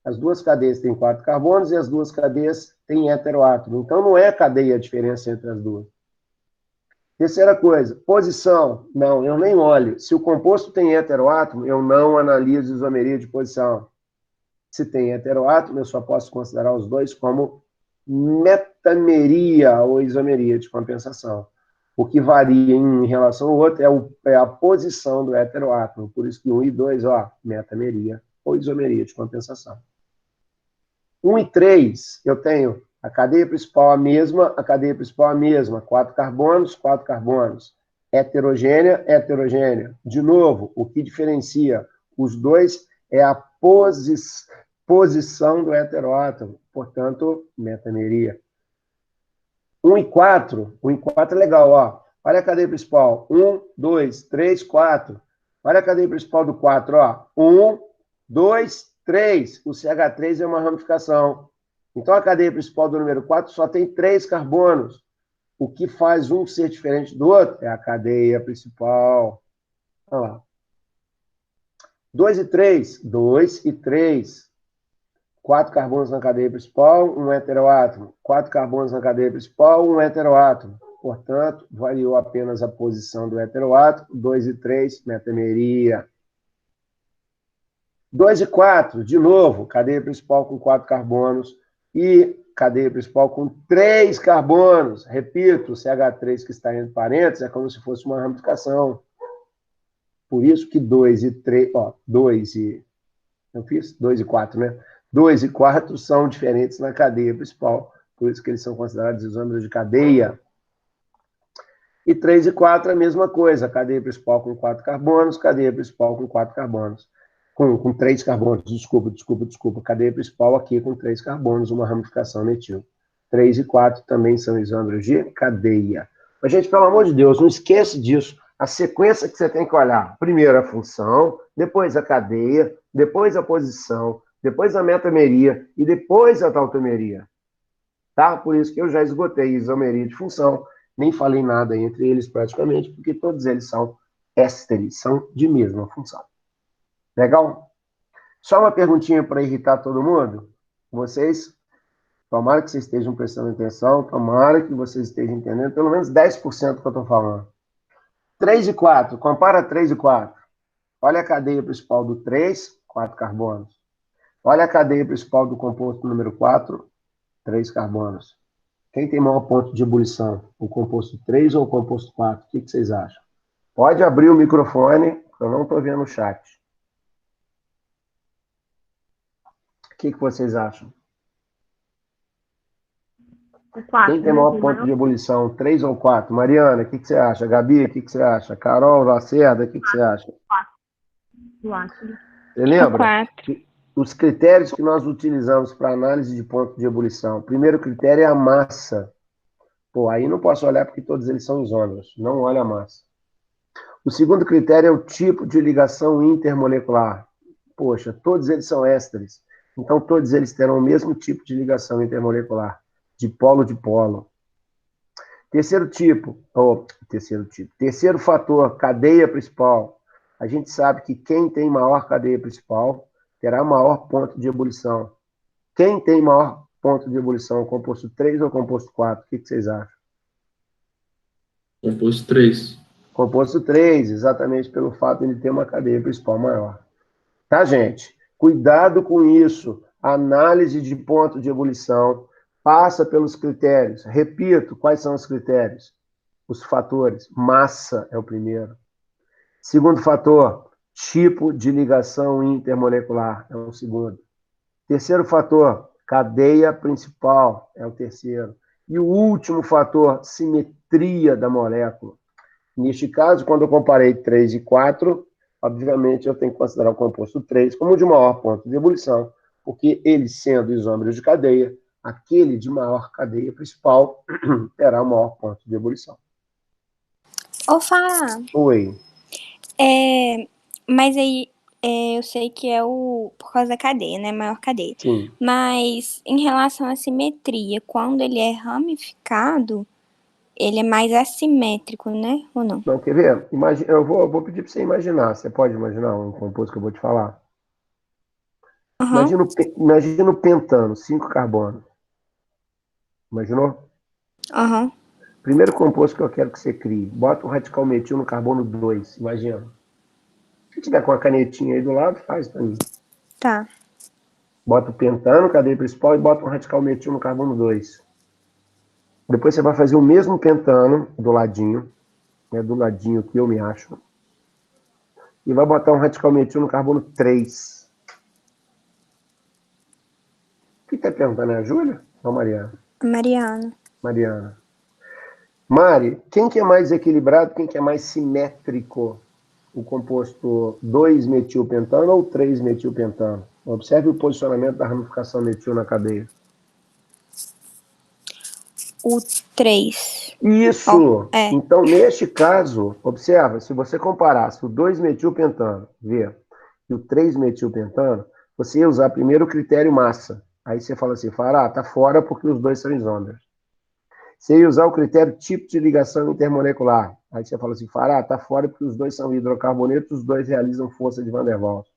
As duas cadeias têm 4 carbonos e as duas cadeias têm heteroátomo. Então, não é cadeia a diferença entre as duas. Terceira coisa, posição. Não, eu nem olho. Se o composto tem heteroátomo, eu não analiso isomeria de posição. Se tem heteroátomo, eu só posso considerar os dois como metameria ou isomeria de compensação. O que varia em relação ao outro é a posição do heteroátomo. Por isso que 1 e 2, ó, metameria ou isomeria de compensação. 1 e 3, eu tenho a cadeia principal a mesma, 4 carbonos, 4 carbonos. Heterogênea, heterogênea. De novo, o que diferencia os dois é a posição do heteroátomo, portanto, metameria. 1 e 4 é legal, ó. Olha a cadeia principal, 1, 2, 3, 4. Olha a cadeia principal do 4, ó. 1, 2, 3. O CH3 é uma ramificação. Então, a cadeia principal do número 4 só tem 3 carbonos. O que faz um ser diferente do outro é a cadeia principal. Olha lá. 2 e 3. 2 e 3. 4 carbonos na cadeia principal, um heteroátomo. 4 carbonos na cadeia principal, um heteroátomo. Portanto, variou apenas a posição do heteroátomo. 2 e 3, metameria. 2 e 4, de novo, cadeia principal com 4 carbonos e cadeia principal com 3 carbonos. Repito, o CH3 que está entre parênteses é como se fosse uma ramificação. Por isso que 2 e 3, ó, 2 e... Eu fiz 2 e 4, né? 2 e 4 são diferentes na cadeia principal, por isso que eles são considerados isômeros de cadeia. E 3 e 4 é a mesma coisa, cadeia principal com 4 carbonos, cadeia principal com 4 carbonos. Com 3 carbonos, desculpa. Cadeia principal aqui com 3 carbonos, uma ramificação metil. 3 e 4 também são isômeros de cadeia. Mas, gente, pelo amor de Deus, não esquece disso. A sequência que você tem que olhar. Primeiro a função, depois a cadeia, depois a posição, depois a metameria e depois a tautomeria. Tá? Por isso que eu já esgotei isomeria de função, nem falei nada entre eles praticamente, porque todos eles são ésteres, são de mesma função. Legal? Só uma perguntinha para irritar todo mundo. Vocês, tomara que vocês estejam prestando atenção, tomara que vocês estejam entendendo pelo menos 10% do que eu estou falando. 3 e 4, compara 3 e 4. Olha a cadeia principal do 3, 4 carbonos. Olha a cadeia principal do composto número 4, 3 carbonos. Quem tem maior ponto de ebulição? O composto 3 ou o composto 4? O que vocês acham? Pode abrir o microfone, eu não estou vendo o chat. O que vocês acham? O 4, Quem tem maior ponto de ebulição, 3 ou 4? Mariana, o que você acha? Gabi, o que você acha? Carol, Lacerda, o que você acha? 4. Você lembra? 4. Os critérios que nós utilizamos para análise de ponto de ebulição. O primeiro critério é a massa. Pô, aí não posso olhar porque todos eles são isômeros. Não olha a massa. O segundo critério é o tipo de ligação intermolecular. Poxa, todos eles são ésteres. Então, todos eles terão o mesmo tipo de ligação intermolecular. De polo. Terceiro fator, cadeia principal. A gente sabe que quem tem maior cadeia principal terá maior ponto de ebulição. Quem tem maior ponto de ebulição, composto 3 ou composto 4? O que vocês acham? Composto 3. Composto 3, exatamente pelo fato de ele ter uma cadeia principal maior. Tá, gente? Cuidado com isso. Análise de ponto de ebulição passa pelos critérios. Repito, quais são os critérios? Os fatores. Massa é o primeiro. Segundo fator, tipo de ligação intermolecular é o segundo. Terceiro fator, cadeia principal é o terceiro. E o último fator, simetria da molécula. Neste caso, quando eu comparei 3 e 4, obviamente eu tenho que considerar o composto 3 como de maior ponto de ebulição, porque ele sendo isômero de cadeia, aquele de maior cadeia principal terá o maior ponto de ebulição. Ô, Fá, Oi. mas aí eu sei que é por causa da cadeia, né? Maior cadeia. Sim. Mas em relação à simetria, quando ele é ramificado, ele é mais assimétrico, né? Ou não? Não, quer ver? Eu vou pedir para você imaginar. Você pode imaginar um composto que eu vou te falar? Uhum. Imagina o pentano, 5 carbonos. Imaginou? Aham. Primeiro composto que eu quero que você crie. Bota o radical metil no carbono 2. Imagina. Se tiver com a canetinha aí do lado, faz para mim. Tá. Bota o pentano, cadeia principal, e bota um radical metil no carbono 2. Depois você vai fazer o mesmo pentano do ladinho, né, do ladinho que eu me acho, e vai botar um radical metil no carbono 3. Quem está perguntando é a Júlia ou a Mariana? Mariana. Mari, quem que é mais equilibrado, quem que é mais simétrico? O composto 2-metilpentano ou 3-metilpentano? Observe o posicionamento da ramificação metil na cadeia. O 3. Isso! É. Então, neste caso, observa, se você comparasse o 2-metilpentano, e o 3-metilpentano, você ia usar primeiro o critério massa. Aí você fala assim, Fará, tá fora porque os dois são isômeros. Você ia usar o critério tipo de ligação intermolecular. Aí você fala assim, Fará, tá fora porque os dois são hidrocarbonetos, os dois realizam força de Van der Waals.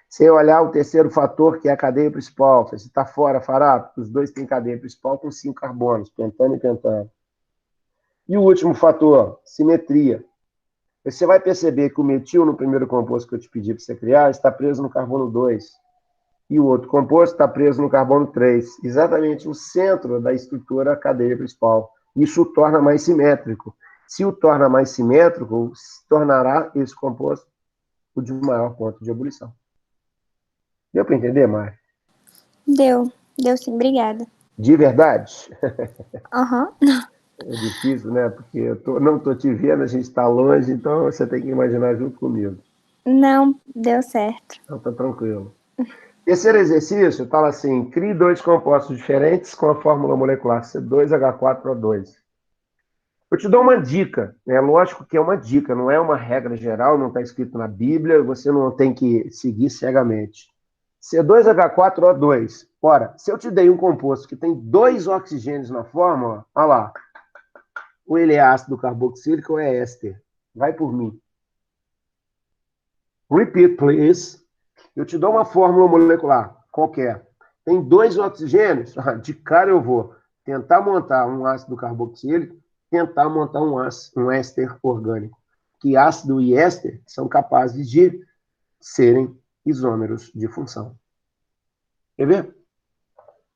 Você ia olhar o terceiro fator, que é a cadeia principal. Você está fora, Fará, porque os dois têm cadeia principal com 5 carbonos, pentano e pentano. E o último fator, simetria. Você vai perceber que o metil, no primeiro composto que eu te pedi para você criar, está preso no carbono 2. E o outro composto está preso no carbono 3. Exatamente no centro da estrutura cadeia principal. Isso o torna mais simétrico. Se o torna mais simétrico, se tornará esse composto o de maior ponto de ebulição. Deu para entender, Mari? Deu sim, obrigada. De verdade? Aham. É difícil, né? Porque eu não estou te vendo, a gente está longe, então você tem que imaginar junto comigo. Não, deu certo. Então tá tranquilo. Terceiro exercício, fala assim, crie dois compostos diferentes com a fórmula molecular C2H4O2. Eu te dou uma dica, né? Lógico que é uma dica, não é uma regra geral, não está escrito na Bíblia, você não tem que seguir cegamente. C2H4O2. Ora, se eu te dei um composto que tem 2 oxigênios na fórmula, olha lá, ou ele é ácido carboxílico ou é éster. Vai por mim. Repeat, please. Eu te dou uma fórmula molecular, qualquer. Tem 2 oxigênios? De cara eu vou tentar montar um ácido carboxílico, tentar montar um éster orgânico. Que ácido e éster são capazes de serem isômeros de função. Quer ver?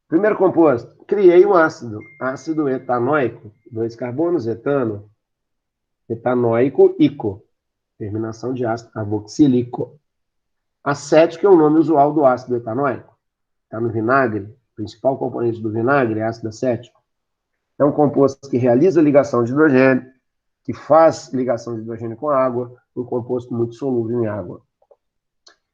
Primeiro composto, criei um ácido etanóico, 2 carbonos, etano, etanóico, ico, terminação de ácido carboxílico. Acético é o nome usual do ácido etanóico. Está no vinagre, o principal componente do vinagre é ácido acético. É um composto que realiza ligação de hidrogênio, que faz ligação de hidrogênio com água, um composto muito solúvel em água.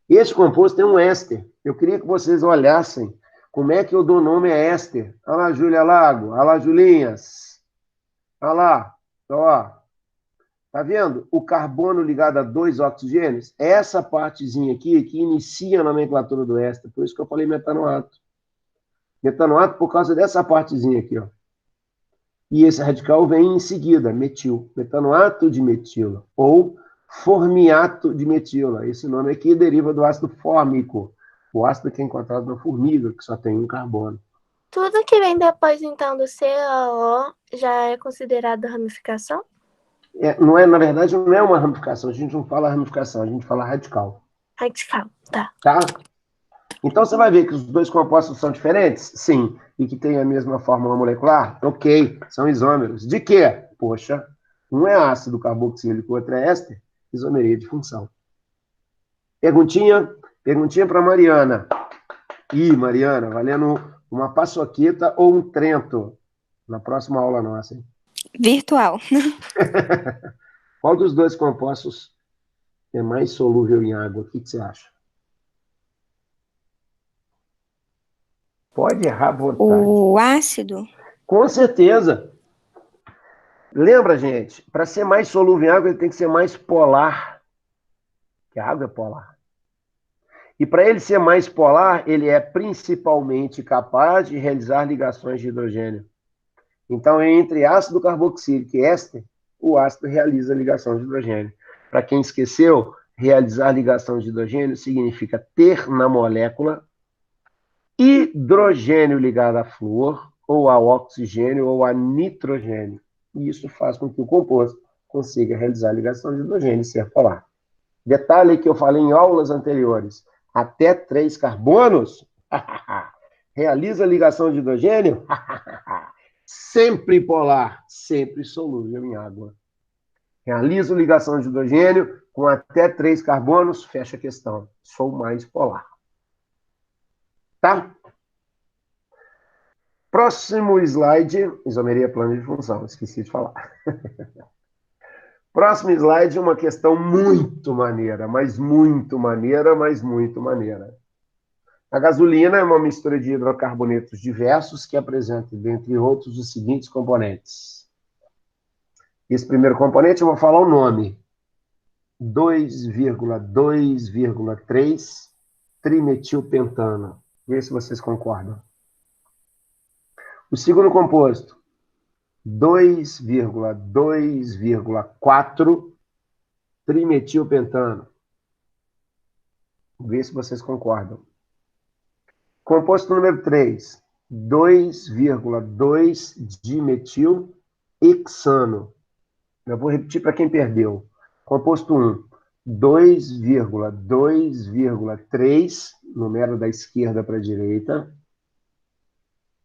Esse composto tem um éster. Eu queria que vocês olhassem como é que eu dou nome a éster. Olha lá, Júlia Lago. Olha lá, Julinhas. Olha lá. Ó. Tá vendo? O carbono ligado a 2 oxigênios. Essa partezinha aqui que inicia a nomenclatura do éster. Por isso que eu falei metanoato. Metanoato por causa dessa partezinha aqui, ó. E esse radical vem em seguida, metil. Metanoato de metila. Ou formiato de metila. Esse nome aqui deriva do ácido fórmico. O ácido que é encontrado na formiga, que só tem um carbono. Tudo que vem depois, então, do COO já é considerado ramificação? Não é, na verdade, não é uma ramificação. A gente não fala ramificação, a gente fala radical. Radical, tá. Tá? Então, você vai ver que os 2 compostos são diferentes? Sim. E que têm a mesma fórmula molecular? Ok. São isômeros. De quê? Poxa, um é ácido carboxílico, o outro é éster. Isomeria de função. Perguntinha para Mariana. Ih, Mariana, valendo uma paçoquita ou um Trento na próxima aula nossa, hein? Virtual. Qual dos 2 compostos é mais solúvel em água? O que você acha? Pode errar à vontade. O ácido? Com certeza. Lembra, gente, para ser mais solúvel em água, ele tem que ser mais polar. Que a água é polar. E para ele ser mais polar, ele é principalmente capaz de realizar ligações de hidrogênio. Então, entre ácido carboxílico e éster, o ácido realiza ligação de hidrogênio. Para quem esqueceu, realizar ligação de hidrogênio significa ter na molécula hidrogênio ligado a flúor, ou a oxigênio, ou a nitrogênio. E isso faz com que o composto consiga realizar ligação de hidrogênio e ser polar. Detalhe que eu falei em aulas anteriores. Até 3 carbonos realiza ligação de hidrogênio sempre polar, sempre solúvel em água. Realizo ligação de hidrogênio com até 3 carbonos, fecha a questão. Sou mais polar. Tá? Próximo slide, isomeria plano de função, esqueci de falar. Próximo slide, uma questão muito maneira, mas muito maneira, mas muito maneira. A gasolina é uma mistura de hidrocarbonetos diversos que apresenta, dentre outros, os seguintes componentes. Esse primeiro componente, eu vou falar o nome. 2,2,3 trimetilpentano. Vê se vocês concordam. O segundo composto, 2,2,4 trimetilpentano. Vê se vocês concordam. Composto número 3, 2,2 dimetilhexano. Eu vou repetir para quem perdeu. Composto 1, 2,2,3, número da esquerda para a direita,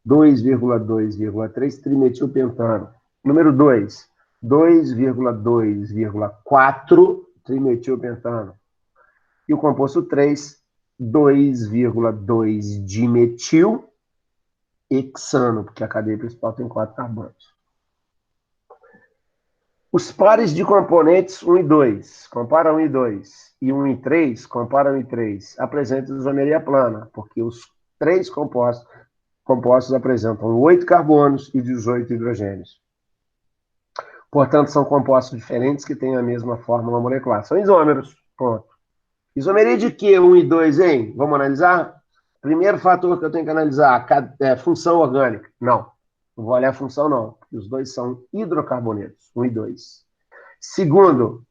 2,2,3 trimetilpentano. Número 2, 2,2,4 trimetilpentano. E o composto 3, 2,2 dimetilhexano, porque a cadeia principal tem 4 carbonos. Os pares de componentes 1 e 2, compara 1 e 2, e 1 e 3, compara 1 e 3, apresentam isomeria plana, porque os três compostos apresentam 8 carbonos e 18 hidrogênios. Portanto, são compostos diferentes que têm a mesma fórmula molecular. São isômeros. Ponto. Isomeria de que 1 e 2, hein? Vamos analisar? Primeiro fator que eu tenho que analisar, função orgânica. Não vou olhar a função, não. Os dois são hidrocarbonetos, 1 e 2. Segundo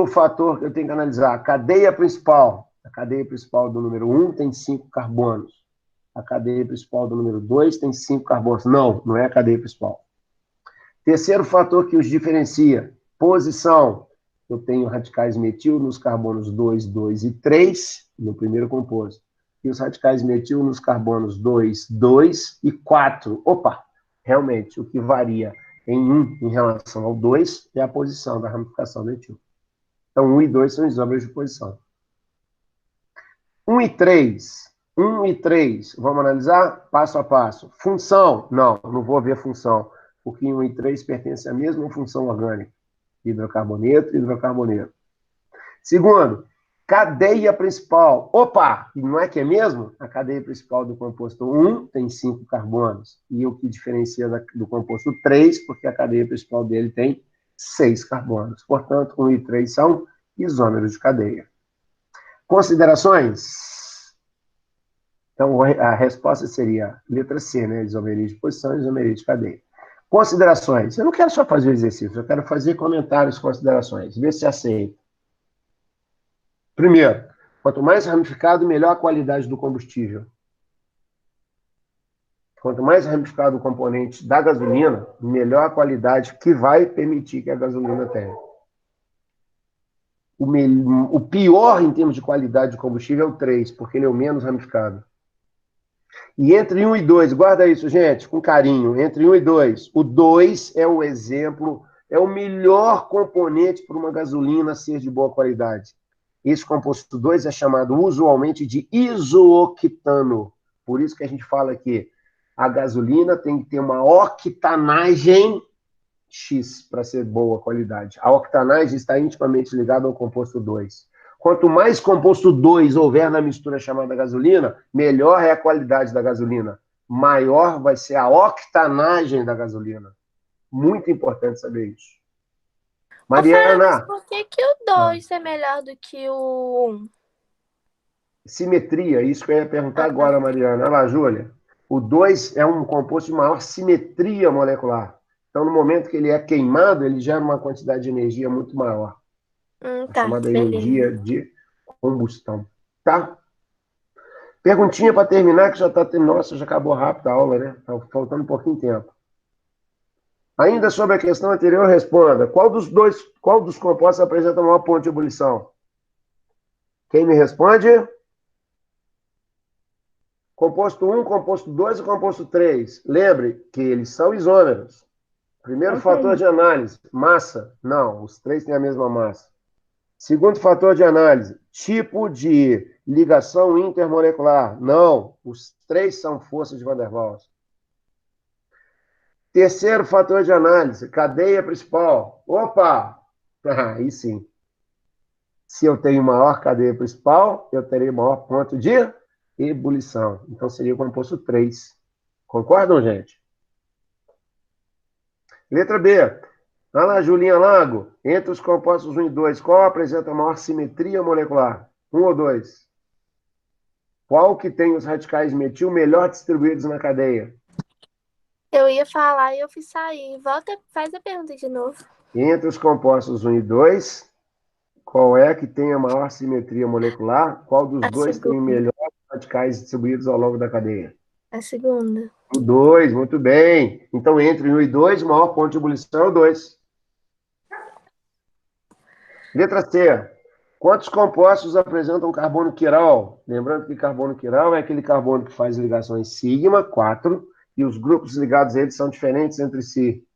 fator que eu tenho que analisar, a cadeia principal. A cadeia principal do número 1 tem 5 carbonos. A cadeia principal do número 2 tem 5 carbonos. Não é a cadeia principal. Terceiro fator que os diferencia, posição. Eu tenho radicais metil nos carbonos 2, 2 e 3, no primeiro composto. E os radicais metil nos carbonos 2, 2 e 4. Opa! Realmente, o que varia em 1 em relação ao 2 é a posição da ramificação metil. Então, 1 e 2 são isómeros de posição. 1 e 3. 1 e 3, vamos analisar passo a passo. Função? Não vou ver função. Porque 1 e 3 pertencem à mesma função orgânica. Hidrocarboneto, hidrocarboneto. Segundo, cadeia principal. Opa! E não é que é mesmo? A cadeia principal do composto 1 tem 5 carbonos. E o que diferencia do composto 3, porque a cadeia principal dele tem 6 carbonos. Portanto, 1 e 3 são isômeros de cadeia. Considerações? Então, a resposta seria letra C, né? Isomeria de posição e isomeria de cadeia. Considerações. Eu não quero só fazer o exercício, eu quero fazer comentários, considerações. Ver se aceita. Primeiro, quanto mais ramificado, melhor a qualidade do combustível. Quanto mais ramificado o componente da gasolina, melhor a qualidade que vai permitir que a gasolina tenha. O pior em termos de qualidade de combustível é o 3, porque ele é o menos ramificado. E entre 1 e 2, guarda isso, gente, com carinho. Entre 1 e 2, o 2 é o exemplo, é o melhor componente para uma gasolina ser de boa qualidade. Esse composto 2 é chamado usualmente de isooctano. Por isso que a gente fala que a gasolina tem que ter uma octanagem X para ser boa qualidade. A octanagem está intimamente ligada ao composto 2. Quanto mais composto 2 houver na mistura chamada gasolina, melhor é a qualidade da gasolina. Maior vai ser a octanagem da gasolina. Muito importante saber isso. Mariana. Mas por que o 2 é melhor do que o 1? Simetria, isso que eu ia perguntar agora, Mariana. Olha lá, Júlia. O 2 é um composto de maior simetria molecular. Então, no momento que ele é queimado, ele gera uma quantidade de energia muito maior. Tá, chamada energia de combustão. Tá? Perguntinha para terminar, que já está terminando. Nossa, já acabou rápido a aula, né? Está faltando um pouquinho de tempo. Ainda sobre a questão anterior, responda. Qual dos compostos apresenta maior ponto de ebulição? Quem me responde? Composto 1, composto 2 e composto 3. Lembre que eles são isômeros. Primeiro fator de análise, massa. Não, os três têm a mesma massa. Segundo fator de análise, tipo de ligação intermolecular. Não, os três são forças de Van der Waals. Terceiro fator de análise, cadeia principal. Opa! Aí sim. Se eu tenho maior cadeia principal, eu terei maior ponto de ebulição. Então seria o composto 3. Concordam, gente? Letra B. Olha lá, Julinha Lago. Entre os compostos 1 e 2, qual apresenta maior simetria molecular? 1 ou 2? Qual que tem os radicais metil melhor distribuídos na cadeia? Eu ia falar e eu fiz sair. Volta, faz a pergunta de novo. Entre os compostos 1 e 2, qual é que tem a maior simetria molecular? Qual dos dois tem melhores radicais distribuídos ao longo da cadeia? A segunda. O 2, muito bem. Então, entre 1 e 2, o maior ponto de ebulição é o 2. Letra C. Quantos compostos apresentam carbono quiral? Lembrando que carbono quiral é aquele carbono que faz ligações sigma, 4, e os grupos ligados a ele são diferentes entre si.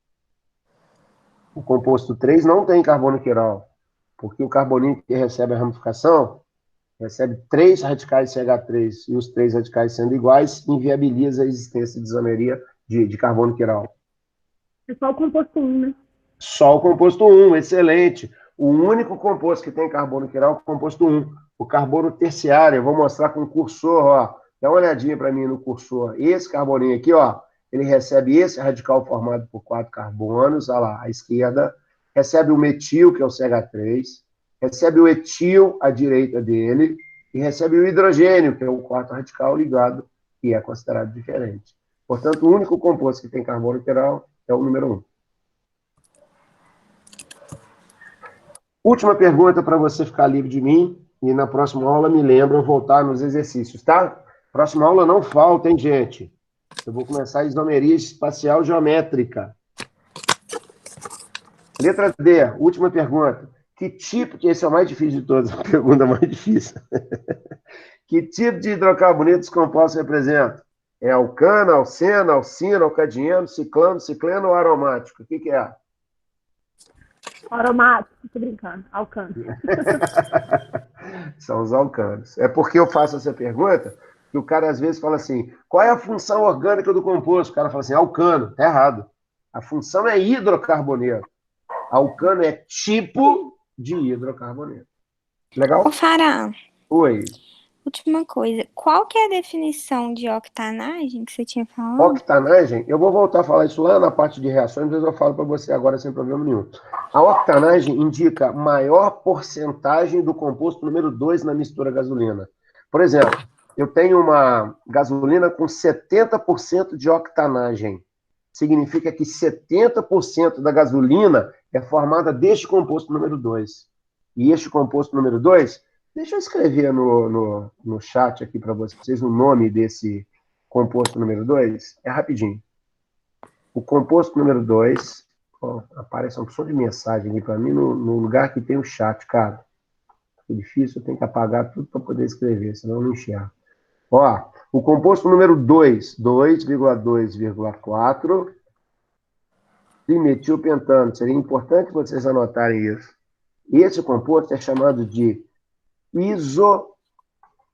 O composto 3 não tem carbono quiral, porque o carboninho que recebe a ramificação recebe 3 radicais CH3, e os 3 radicais sendo iguais, inviabiliza a existência de isomeria de carbono quiral. É só o composto 1, né? Só o composto 1, excelente. O único composto que tem carbono quiral é o composto 1, o carbono terciário. Eu vou mostrar com o cursor, ó. Dá uma olhadinha para mim no cursor. Esse carboninho aqui, ó, ele recebe esse radical formado por 4 carbonos, olha lá, à esquerda, recebe o metil, que é o CH3, recebe o etil à direita dele, e recebe o hidrogênio, que é o 4º radical ligado, que é considerado diferente. Portanto, o único composto que tem carbono quiral é o número 1. Última pergunta para você ficar livre de mim, e na próxima aula me lembram voltar nos exercícios, tá? Próxima aula não falta, hein, gente? Eu vou começar a isomeria espacial geométrica. Letra D, última pergunta. Que tipo, que esse é o mais difícil de todos, a pergunta mais difícil. Que tipo de hidrocarbonetos compostos representa? É alcano, alceno, alcino, alcadieno, ciclano, cicleno ou aromático? O que é? Aromático, tô brincando. Alcance. São os alcanos. É porque eu faço essa pergunta que o cara às vezes fala assim, qual é a função orgânica do composto? O cara fala assim, alcano. Tá errado. A função é hidrocarboneto. Alcano é tipo de hidrocarboneto. Legal? Ô, Fará, Oi. última coisa. Qual que é a definição de octanagem que você tinha falado? Octanagem, eu vou voltar a falar isso lá na parte de reações, mas eu falo para você agora sem problema nenhum. A octanagem indica maior porcentagem do composto número 2 na mistura gasolina. Por exemplo, eu tenho uma gasolina com 70% de octanagem. Significa que 70% da gasolina é formada deste composto número 2. E este composto número 2, deixa eu escrever no chat aqui para vocês o nome desse composto número 2, é rapidinho. O composto número 2, aparece uma opção de mensagem aqui para mim no lugar que tem o chat, cara. É difícil, eu tenho que apagar tudo para poder escrever, senão eu não enxergo. Ó, o composto número 2, 2,2,4, dimetilpentano. Seria importante vocês anotarem isso. Esse composto é chamado de vou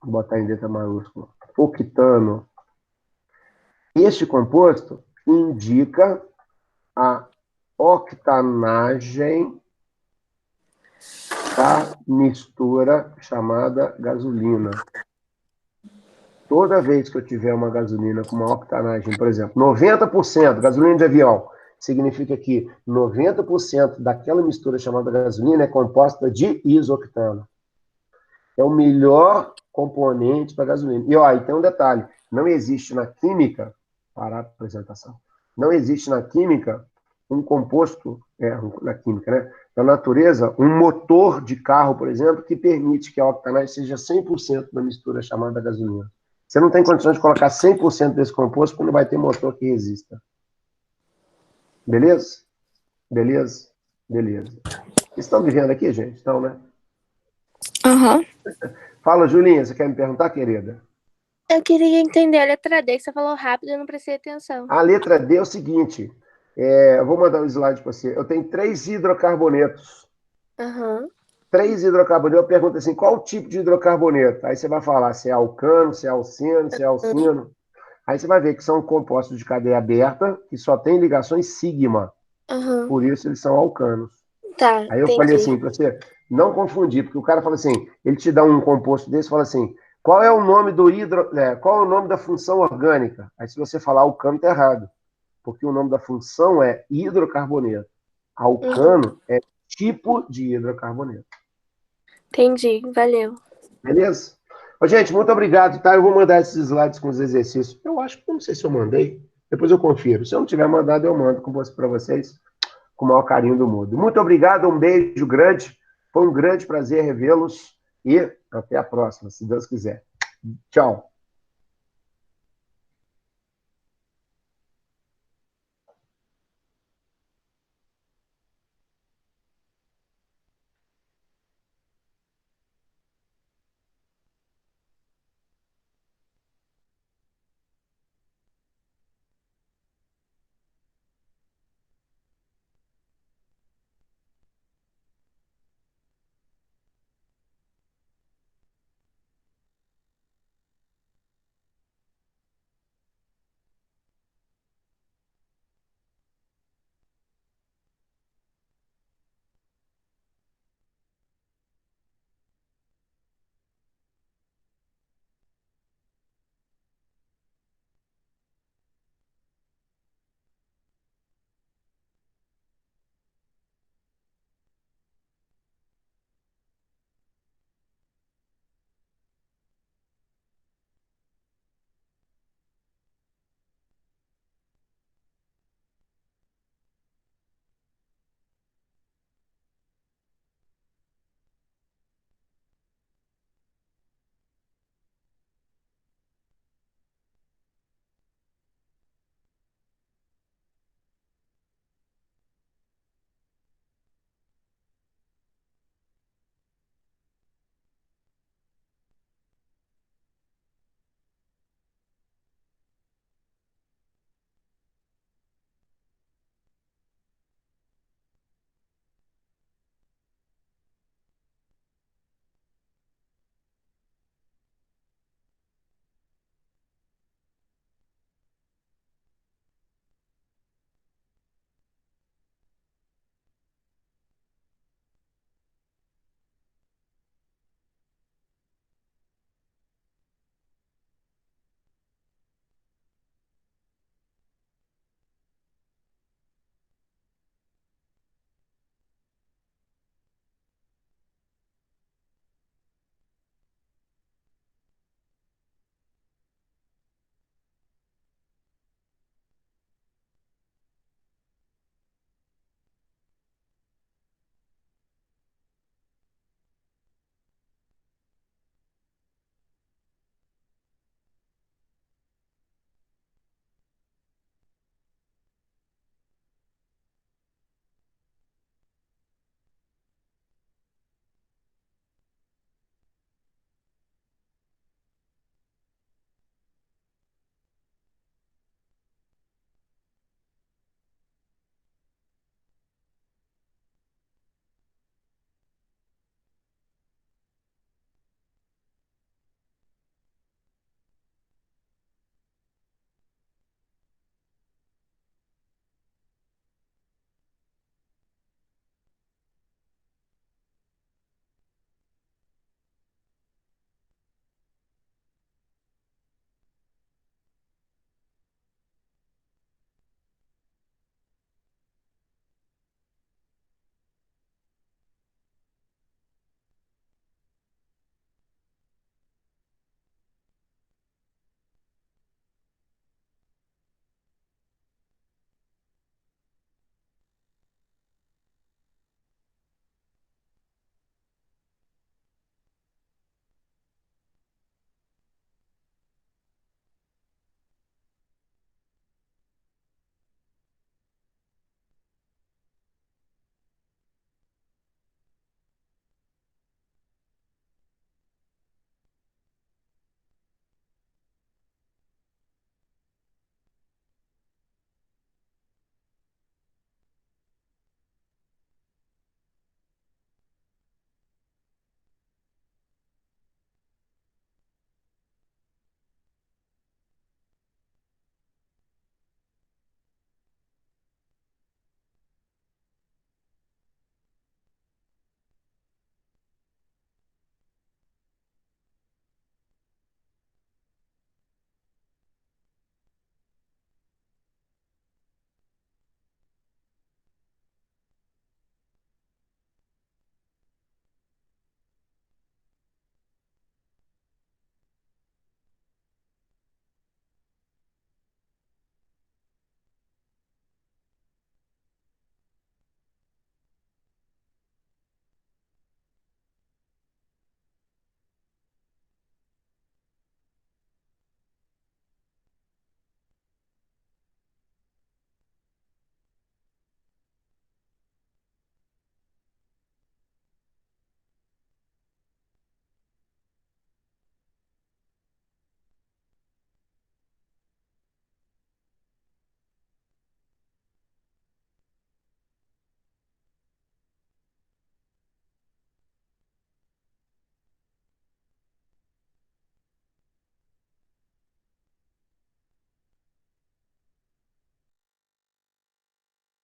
botar em letra maiúscula, octano. Este composto indica a octanagem da mistura chamada gasolina. Toda vez que eu tiver uma gasolina com uma octanagem, por exemplo, 90%, gasolina de avião, significa que 90% daquela mistura chamada gasolina é composta de isoctano. É o melhor componente para gasolina. E ó, aí tem um detalhe, não existe na química, parar a apresentação, não existe na química um composto, na química, né? Na natureza, um motor de carro, por exemplo, que permite que a octanagem seja 100% da mistura chamada gasolina. Você não tem condições de colocar 100% desse composto porque não vai ter motor que resista. Beleza? Beleza? Beleza. Estão me vendo aqui, gente? Estão, né? Aham. Fala, Julinha, você quer me perguntar, querida? Eu queria entender a letra D, que você falou rápido, eu não prestei atenção. A letra D é o seguinte, eu vou mandar um slide para você. Eu tenho 3 hidrocarbonetos. Aham. 3 hidrocarbonetos, eu pergunto assim, qual o tipo de hidrocarboneto? Aí você vai falar se é alcano, se é alceno, se é alcino. Aí você vai ver que são compostos de cadeia aberta, que só tem ligações sigma. Aham. Por isso eles são alcanos. Tá, Aí eu entendi. falei assim, para você não confundir, porque o cara fala assim, ele te dá um composto desse e fala assim, qual é o nome qual é o nome da função orgânica? Aí se você falar alcano, tá errado. Porque o nome da função é hidrocarboneto. Alcano é tipo de hidrocarboneto. Entendi, valeu. Beleza? Ô, gente, muito obrigado, tá? Eu vou mandar esses slides com os exercícios. Eu acho que não sei se eu mandei. Depois eu confiro. Se eu não tiver mandado, eu mando para vocês com o maior carinho do mundo. Muito obrigado, um beijo grande. Foi um grande prazer revê-los e até a próxima, se Deus quiser. Tchau.